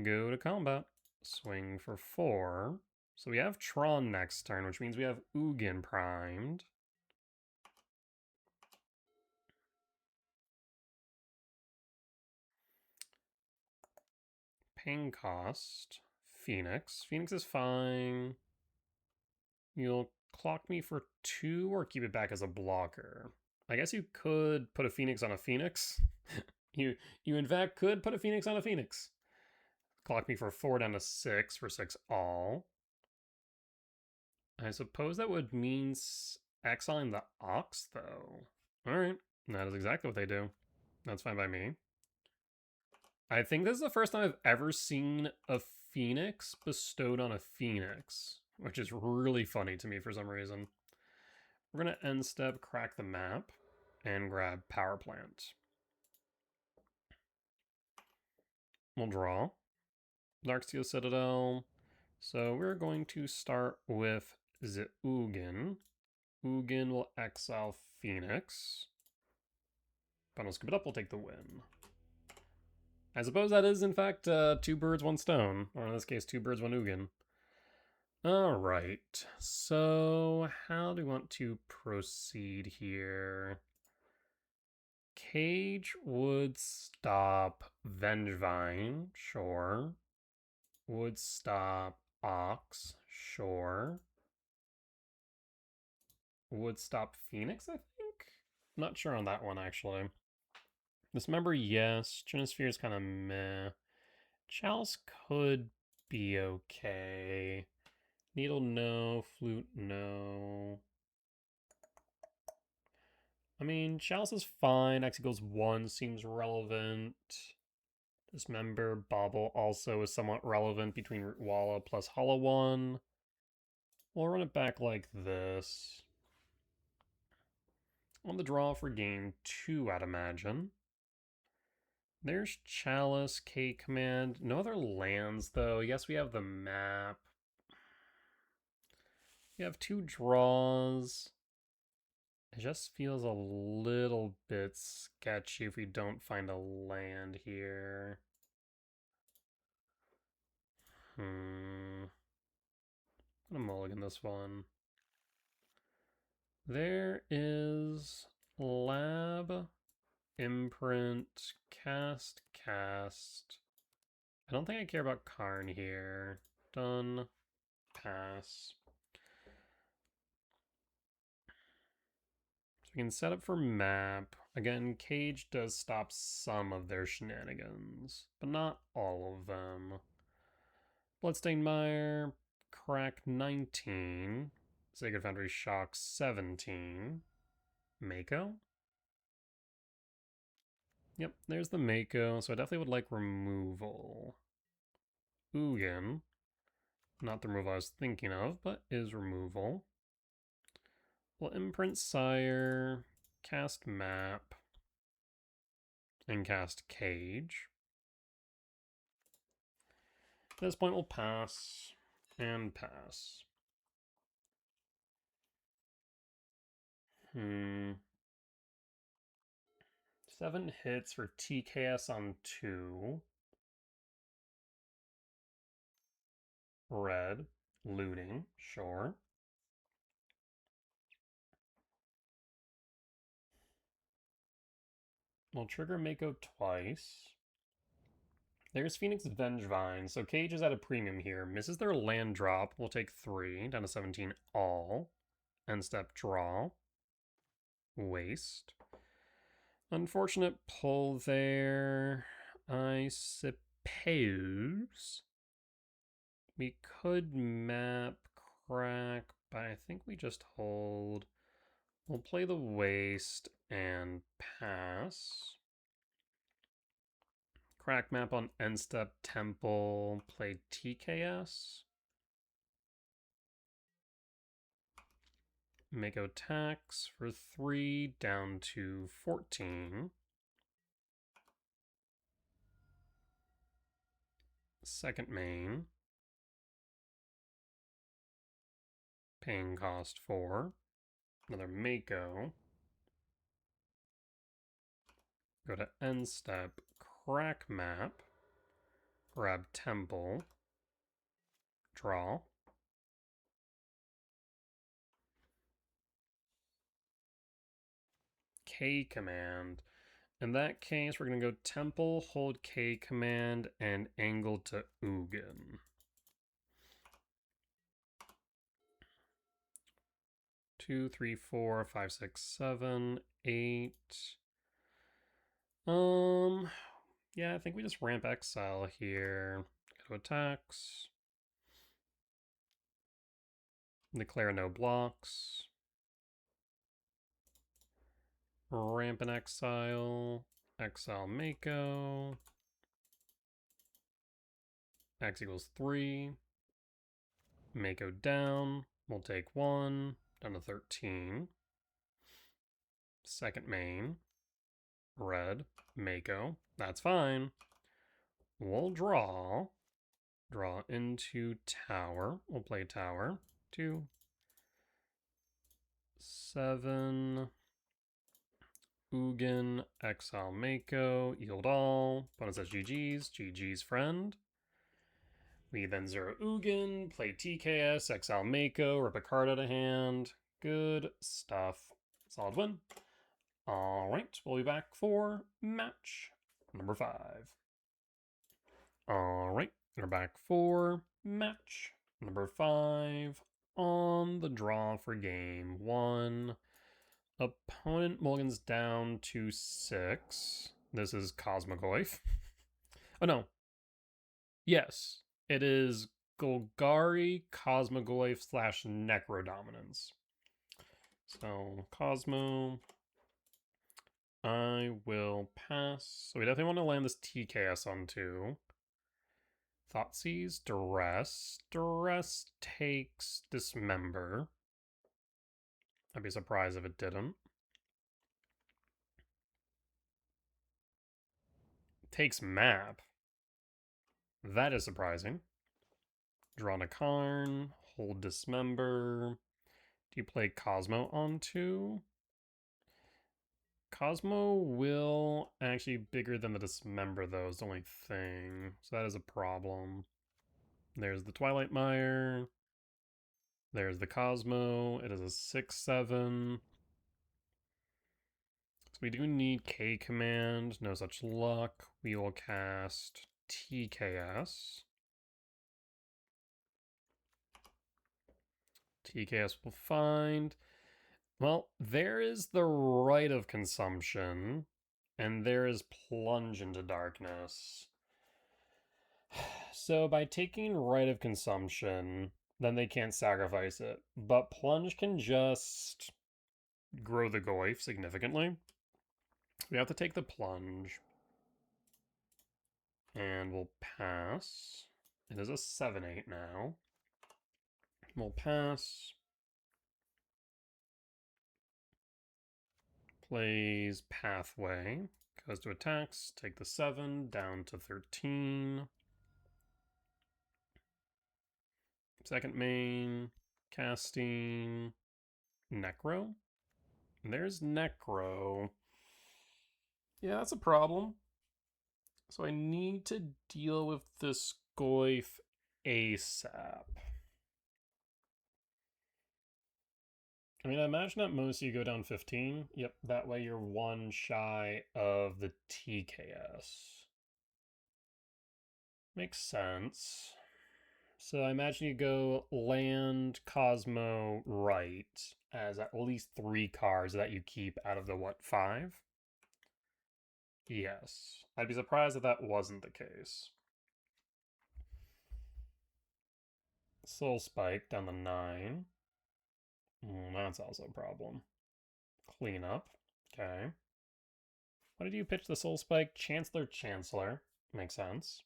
Go to combat. Swing for 4. So we have Tron next turn, which means we have Ugin primed. Paying cost. Phoenix. Phoenix is fine. You'll clock me for 2 or keep it back as a blocker. I guess you could put a Phoenix on a Phoenix. you in fact could put a Phoenix on a Phoenix. Clock me for 4 down to 6 for 6 all. I suppose that would mean exiling the Ox, though. Alright, that is exactly what they do. That's fine by me. I think this is the first time I've ever seen a Phoenix bestowed on a Phoenix, which is really funny to me for some reason. We're going to end step, crack the map, and grab Power Plant. We'll draw. Darksteel Citadel. So we're going to start with is it Ugin? Ugin will exile Phoenix. But I'll scoop it up, we'll take the win. I suppose that is, in fact, 2 birds, 1 stone. Or in this case, 2 birds, 1 Ugin. Alright, so how do we want to proceed here? Cage would stop Vengevine, sure. Would stop Ox, sure. Would stop Phoenix, I think? Not sure on that one, actually. Dismember, yes. Trinisphere is kind of meh. Chalice could be okay. Needle, no. Flute, no. I mean, Chalice is fine. Exegos 1 seems relevant. Dismember, Bobble also is somewhat relevant between Rootwalla plus Hollow 1. We'll run it back like this. On the draw for game 2, I'd imagine. There's Chalice, K command. No other lands, though. Yes, we have the map. We have 2 draws. It just feels a little bit sketchy if we don't find a land here. I'm gonna mulligan this one. There is Lab, Imprint, Cast. I don't think I care about Karn here. Done. Pass. So we can set up for map. Again, Cage does stop some of their shenanigans, but not all of them. Bloodstained Mire, Crack 19. Sacred Foundry Shock 17. Mako? Yep, there's the Mako, so I definitely would like removal. Ugin. Not the removal I was thinking of, but is removal. We'll imprint Sire, cast Map, and cast Cage. At this point, we'll pass and pass. 7 hits for TKS on 2. Red. Looting. Sure. We'll trigger Mako twice. There's Phoenix Vengevine, so Cage is at a premium here. Misses their land drop. We'll take 3, down to 17 all. End step draw. Waste. Unfortunate pull there. I suppose we could map Crack, but I think we just hold. We'll play the Waste and pass. Crack map on end step Temple. Play TKS. Mako tax for 3, down to 14. Second main. Paying cost 4. Another Mako. Go to end step, crack map, grab Temple, draw. K command. In that case, we're going to go Temple, hold K command, and angle to Ugin. 2, 3, 4, 5, 6, 7, 8. Yeah, I think we just ramp exile here. Go to attacks. Declare no blocks. Ramp and exile. Exile Mako. X equals 3. Mako down. We'll take 1. Down to 13. Second main. Red. Mako. That's fine. We'll draw. Draw into tower. We'll play tower. 2, 7. Ugin, exile Mako, yield all. Opponent says GG's, GG's friend. We then 0 Ugin, play TKS, exile Mako, rip a card out of hand. Good stuff. Solid win. Alright, we'll be back for match number 5. Alright, we're back for match number 5 on the draw for game 1. Opponent mulligans down to 6. This is Cosmogoyf. Oh no. Yes, it is Golgari, Cosmogoyf / Necrodominance. So, Cosmo, I will pass. So we definitely want to land this TKS on 2. Thoughtseize, Duress. Duress takes Dismember. I'd be surprised if it didn't. Takes Map. That is surprising. Draw a Karn, hold Dismember. Do you play Cosmo on 2? Cosmo will actually bigger than the Dismember though is the only thing. So that is a problem. There's the Twilight Mire. There's the Cosmo. It is a 6/7. So we do need K command. No such luck. We will cast TKS. TKS will find. Well, there is the Rite of Consumption, and there is Plunge into Darkness. So by taking Rite of Consumption, then they can't sacrifice it. But Plunge can just grow the Goyf significantly. We have to take the Plunge. And we'll pass. It is a 7/8 now. We'll pass. Plays Pathway. Goes to attacks. Take the 7 down to 13. Second main. Casting. Necro. And there's Necro. Yeah, that's a problem. So I need to deal with this Goyf ASAP. I mean, I imagine at most you go down 15. Yep, that way you're 1 shy of the TKS. Makes sense. So I imagine you go land, Cosmo, right, as at least 3 cards that you keep out of the, what, 5? Yes. I'd be surprised if that wasn't the case. Soul Spike down to 9. That's also a problem. Clean up. Okay. What did you pitch the Soul Spike? Chancellor. Makes sense.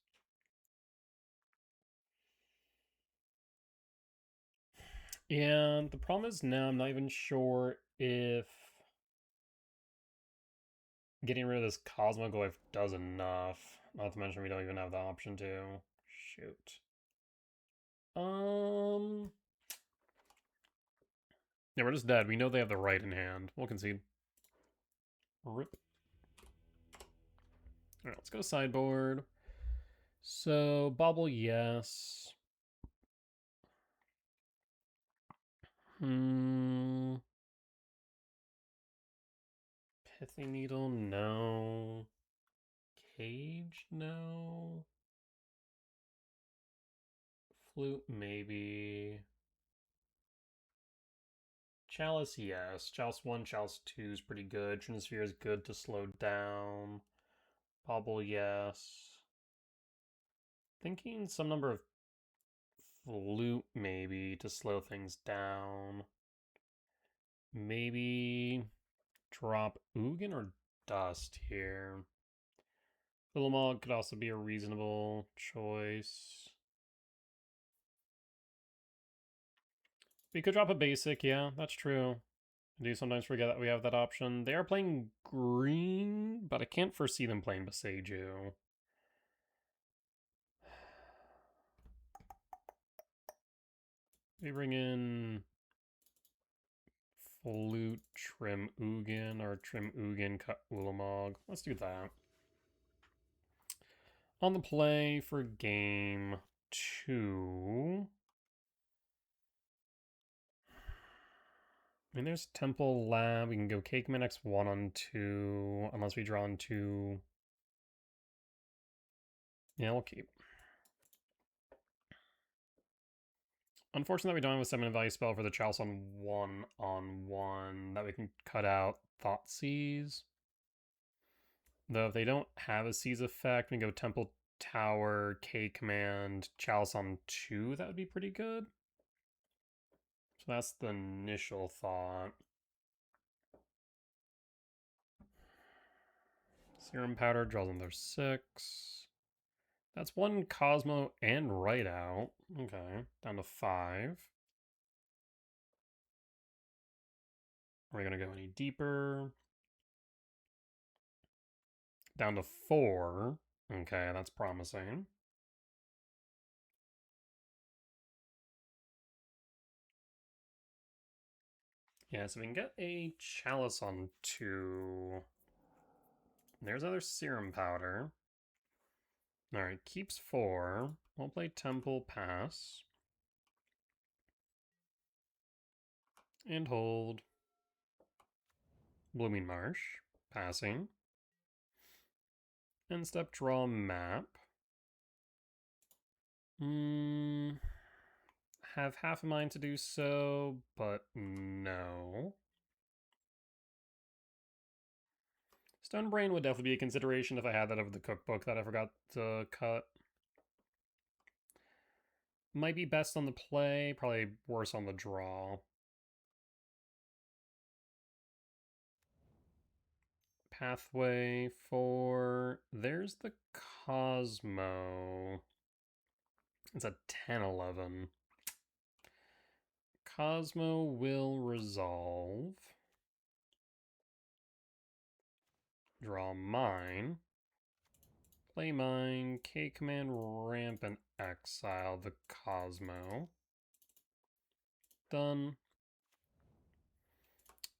Yeah, the problem is now I'm not even sure if getting rid of this Cosmogoyf does enough. Not to mention we don't even have the option to. Shoot. Yeah, we're just dead. We know they have the right in hand. We'll concede. Rip. Alright, let's go sideboard. So, Bobble, yes. Pithy Needle, no. Cage, no. Flute, maybe. Chalice, yes. Chalice 1, Chalice 2 is pretty good. Trinisphere is good to slow down. Bobble, yes. Thinking some number of Flute, maybe, to slow things down. Maybe drop Ugin or Dust here. Villamog could also be a reasonable choice. We could drop a basic, yeah, that's true. I do sometimes forget that we have that option. They are playing green, but I can't foresee them playing Boseiju. We bring in Flute, Trim Ugin, or Trim Ugin, cut Ulamog. Let's do that. On the play for game 2. I mean, there's Temple Lab. We can go Cakeman X1 on 2, unless we draw on 2. Yeah, we'll keep. Unfortunately, we don't have a 7 value spell for the Chalice on 1/1 that we can cut out Thoughtseize. Though if they don't have a Seize effect, we can go Temple Tower, K Command, Chalice on 2. That would be pretty good. So that's the initial thought. Serum Powder draws another 6. That's 1 Cosmo and Right out. Okay, down to 5. Are we going to go any deeper? Down to 4. Okay, that's promising. Yeah, so we can get a Chalice on 2. There's another Serum Powder. Alright, keeps 4. We'll play Temple Pass. And hold. Blooming Marsh. Passing. End step, draw map. Have half a mind to do so, but no. Stone Brain would definitely be a consideration if I had that over the cookbook that I forgot to cut. Might be best on the play, probably worse on the draw. Pathway for... There's the Cosmo. It's a 10/11. Cosmo will resolve. Draw mine. Play mine. K command ramp and exile the Cosmo. Done.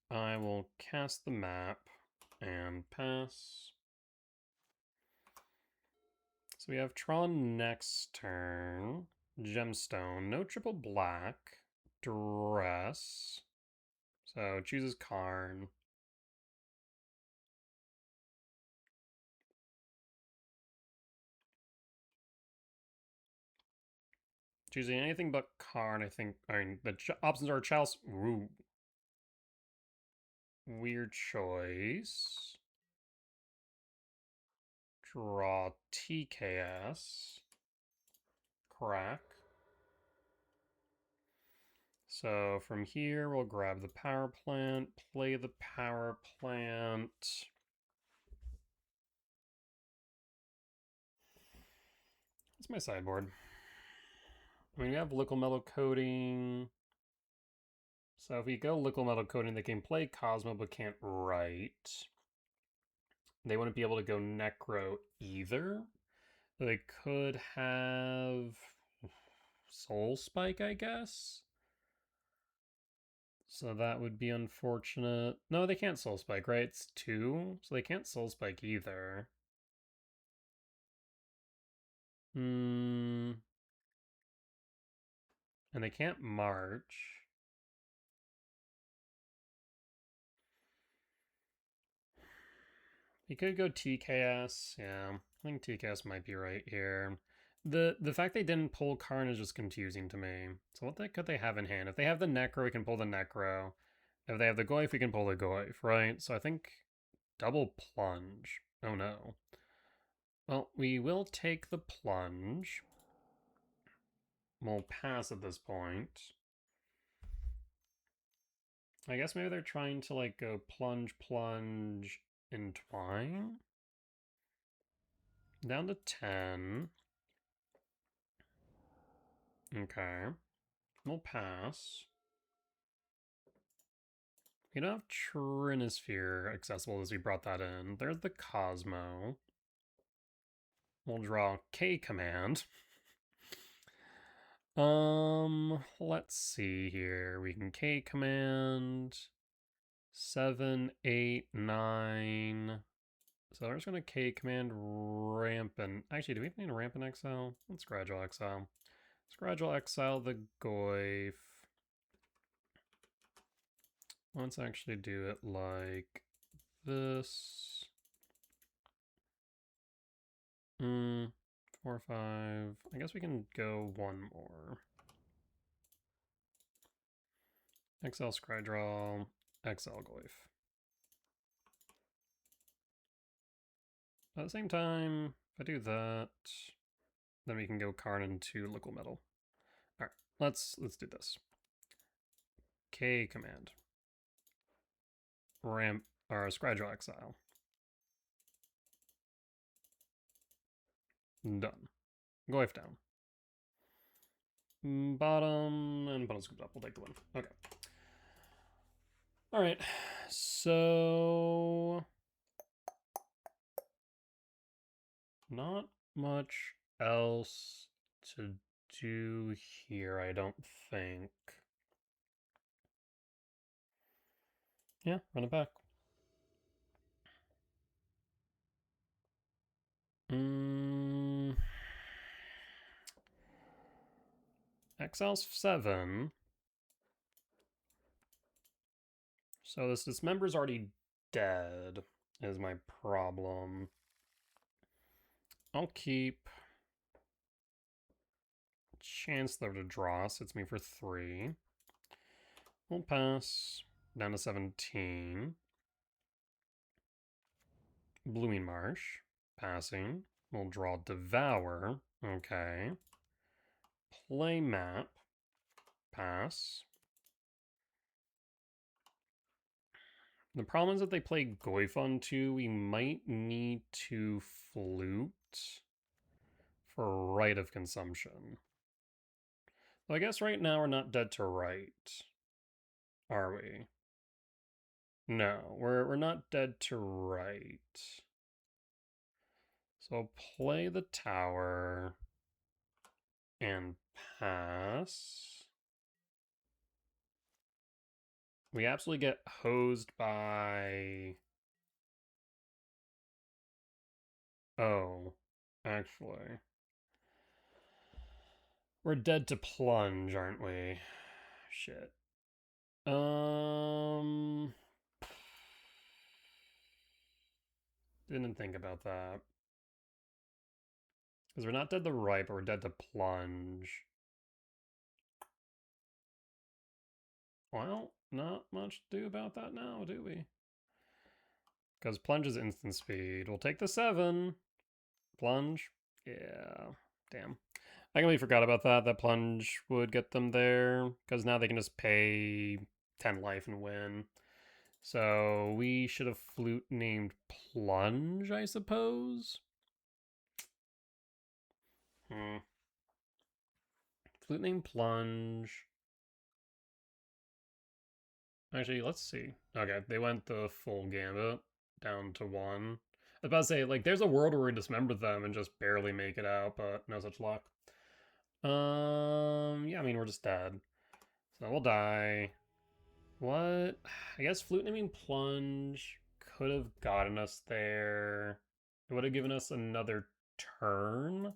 I will cast the map and pass. So we have Tron next turn. Gemstone. No triple black. Dress. So chooses Karn. Choosing anything but Karn, I think. I mean, the options are Chalice. Ooh. Weird choice. Draw TKS. Crack. So from here, we'll grab the power plant, play the power plant. That's my sideboard. I mean, we have Liquid Metal Coating. So if we go Liquid Metal Coating, they can play Cosmo but can't write. They wouldn't be able to go Necro either. They could have Soul Spike, I guess. So that would be unfortunate. No, they can't Soul Spike, right? It's 2, so they can't Soul Spike either. And they can't march. You could go TKS. Yeah, I think TKS might be right here. The fact they didn't pull Karn is just confusing to me. So what could they have in hand? If they have the Necro, we can pull the Necro. If they have the Goyf, we can pull the Goyf, right? So I think double plunge. Oh no. Well, we will take the plunge. We'll pass at this point. I guess maybe they're trying to like go plunge, plunge, entwine. Down to 10. Okay. We'll pass. We don't have Trinisphere accessible as we brought that in. There's the Cosmo. We'll draw K command. Let's see here. We can K command. 7, 8, 9. So we're just going to K command Rampant. Actually, do we need a Rampant Exile? Let's Gradual Exile. Let's Gradual Exile the Goyf. Let's actually do it like this. 4, 5. I guess we can go one more. XL Scrydraw, XL Goyf. At the same time, if I do that, then we can go Karn into Liquid Metal. Alright, let's do this. K command. Ramp or Scrydraw Exile. Done. Goyf down. Bottom and bottom scooped up. We'll take the win. Okay. Alright. So not much else to do here, I don't think. Yeah, run it back. XL's 7. So this dismember's already dead, is my problem. I'll keep Chancellor to draw, sits me for 3. We'll pass down to 17. Blooming Marsh, passing. We'll draw Devour, okay. Play Map, pass. The problem is if they play Goyfon too, we might need to Flute for Right of Consumption. Well, I guess right now we're not dead to right, are we? No, we're not dead to right. So play the tower and pass. We absolutely get hosed by... Oh, actually. We're dead to plunge, aren't we? Shit. Didn't think about that. Because we're not dead to right, but we're dead to plunge. Well, not much to do about that now, do we? Because plunge is instant speed. We'll take the 7. Plunge. Yeah, damn. I completely forgot about that. That plunge would get them there. Because now they can just pay 10 life and win. So we should have flute named Plunge, I suppose. Flute named Plunge. Actually, let's see. Okay, they went the full gambit down to 1. I was about to say, like, there's a world where we dismember them and just barely make it out, but no such luck. Yeah, I mean, we're just dead. So we'll die. What? I guess Flute naming Plunge could have gotten us there. It would have given us another turn.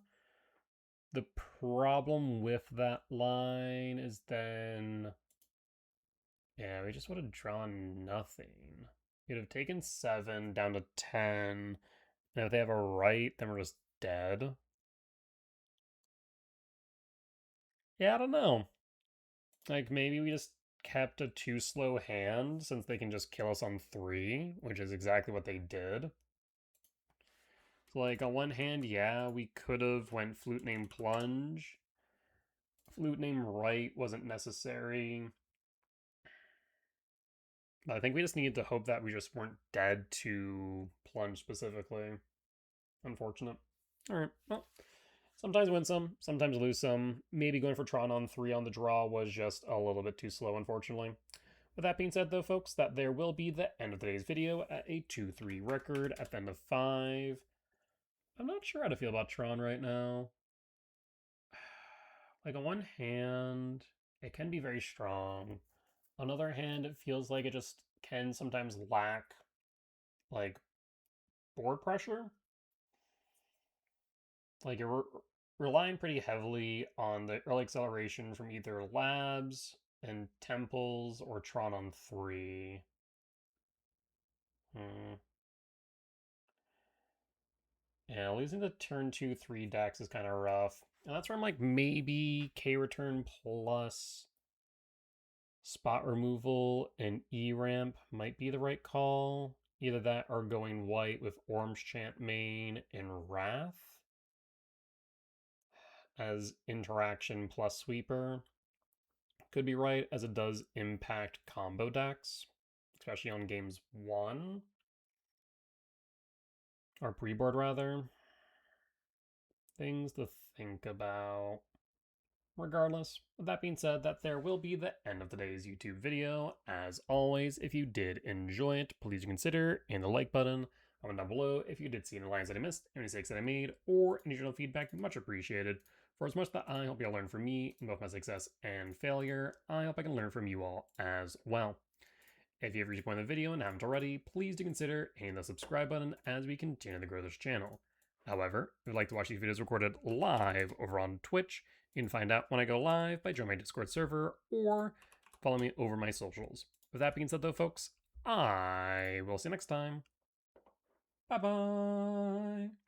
The problem with that line is then... Yeah, we just would have drawn nothing. We'd have taken 7 down to 10. And if they have a right, then we're just dead. Yeah, I don't know. Like, maybe we just kept a too slow hand since they can just kill us on 3, which is exactly what they did. So, like, on one hand, yeah, we could have went Flute Name Plunge. Flute Name Right wasn't necessary. I think we just needed to hope that we just weren't dead to Plunge specifically. Unfortunate. Alright, well, sometimes win some, sometimes lose some. Maybe going for Tron on 3 on the draw was just a little bit too slow, unfortunately. With that being said, though, folks, that there will be the end of today's video at a 2-3 record at the end of 5. I'm not sure how to feel about Tron right now. Like, on one hand, it can be very strong. On the other hand, it feels like it just can sometimes lack like board pressure. Like you're relying pretty heavily on the early acceleration from either labs and temples or Tron on 3. Yeah, losing the turn 2/3 decks is kind of rough. And that's where I'm like, maybe K return plus spot removal and E ramp might be the right call. Either that or going white with Orange Chant main and Wrath as interaction plus sweeper. Could be right, as it does impact combo decks, especially on games 1. Or pre-board, rather. Things to think about. Regardless, with that being said, that there will be the end of today's YouTube video. As always, if you did enjoy it, please consider hitting the like button. Comment down below if you did see any lines that I missed, any mistakes that I made, or any general feedback, much appreciated. For as much that I hope you'll learn from me in both my success and failure, I hope I can learn from you all as well. If you have reached the point of the video and haven't already, please do consider hitting the subscribe button as we continue to grow this channel. However, if you'd like to watch these videos recorded live over on Twitch, you can find out when I go live by joining my Discord server or follow me over my socials. With that being said though, folks, I will see you next time. Bye-bye!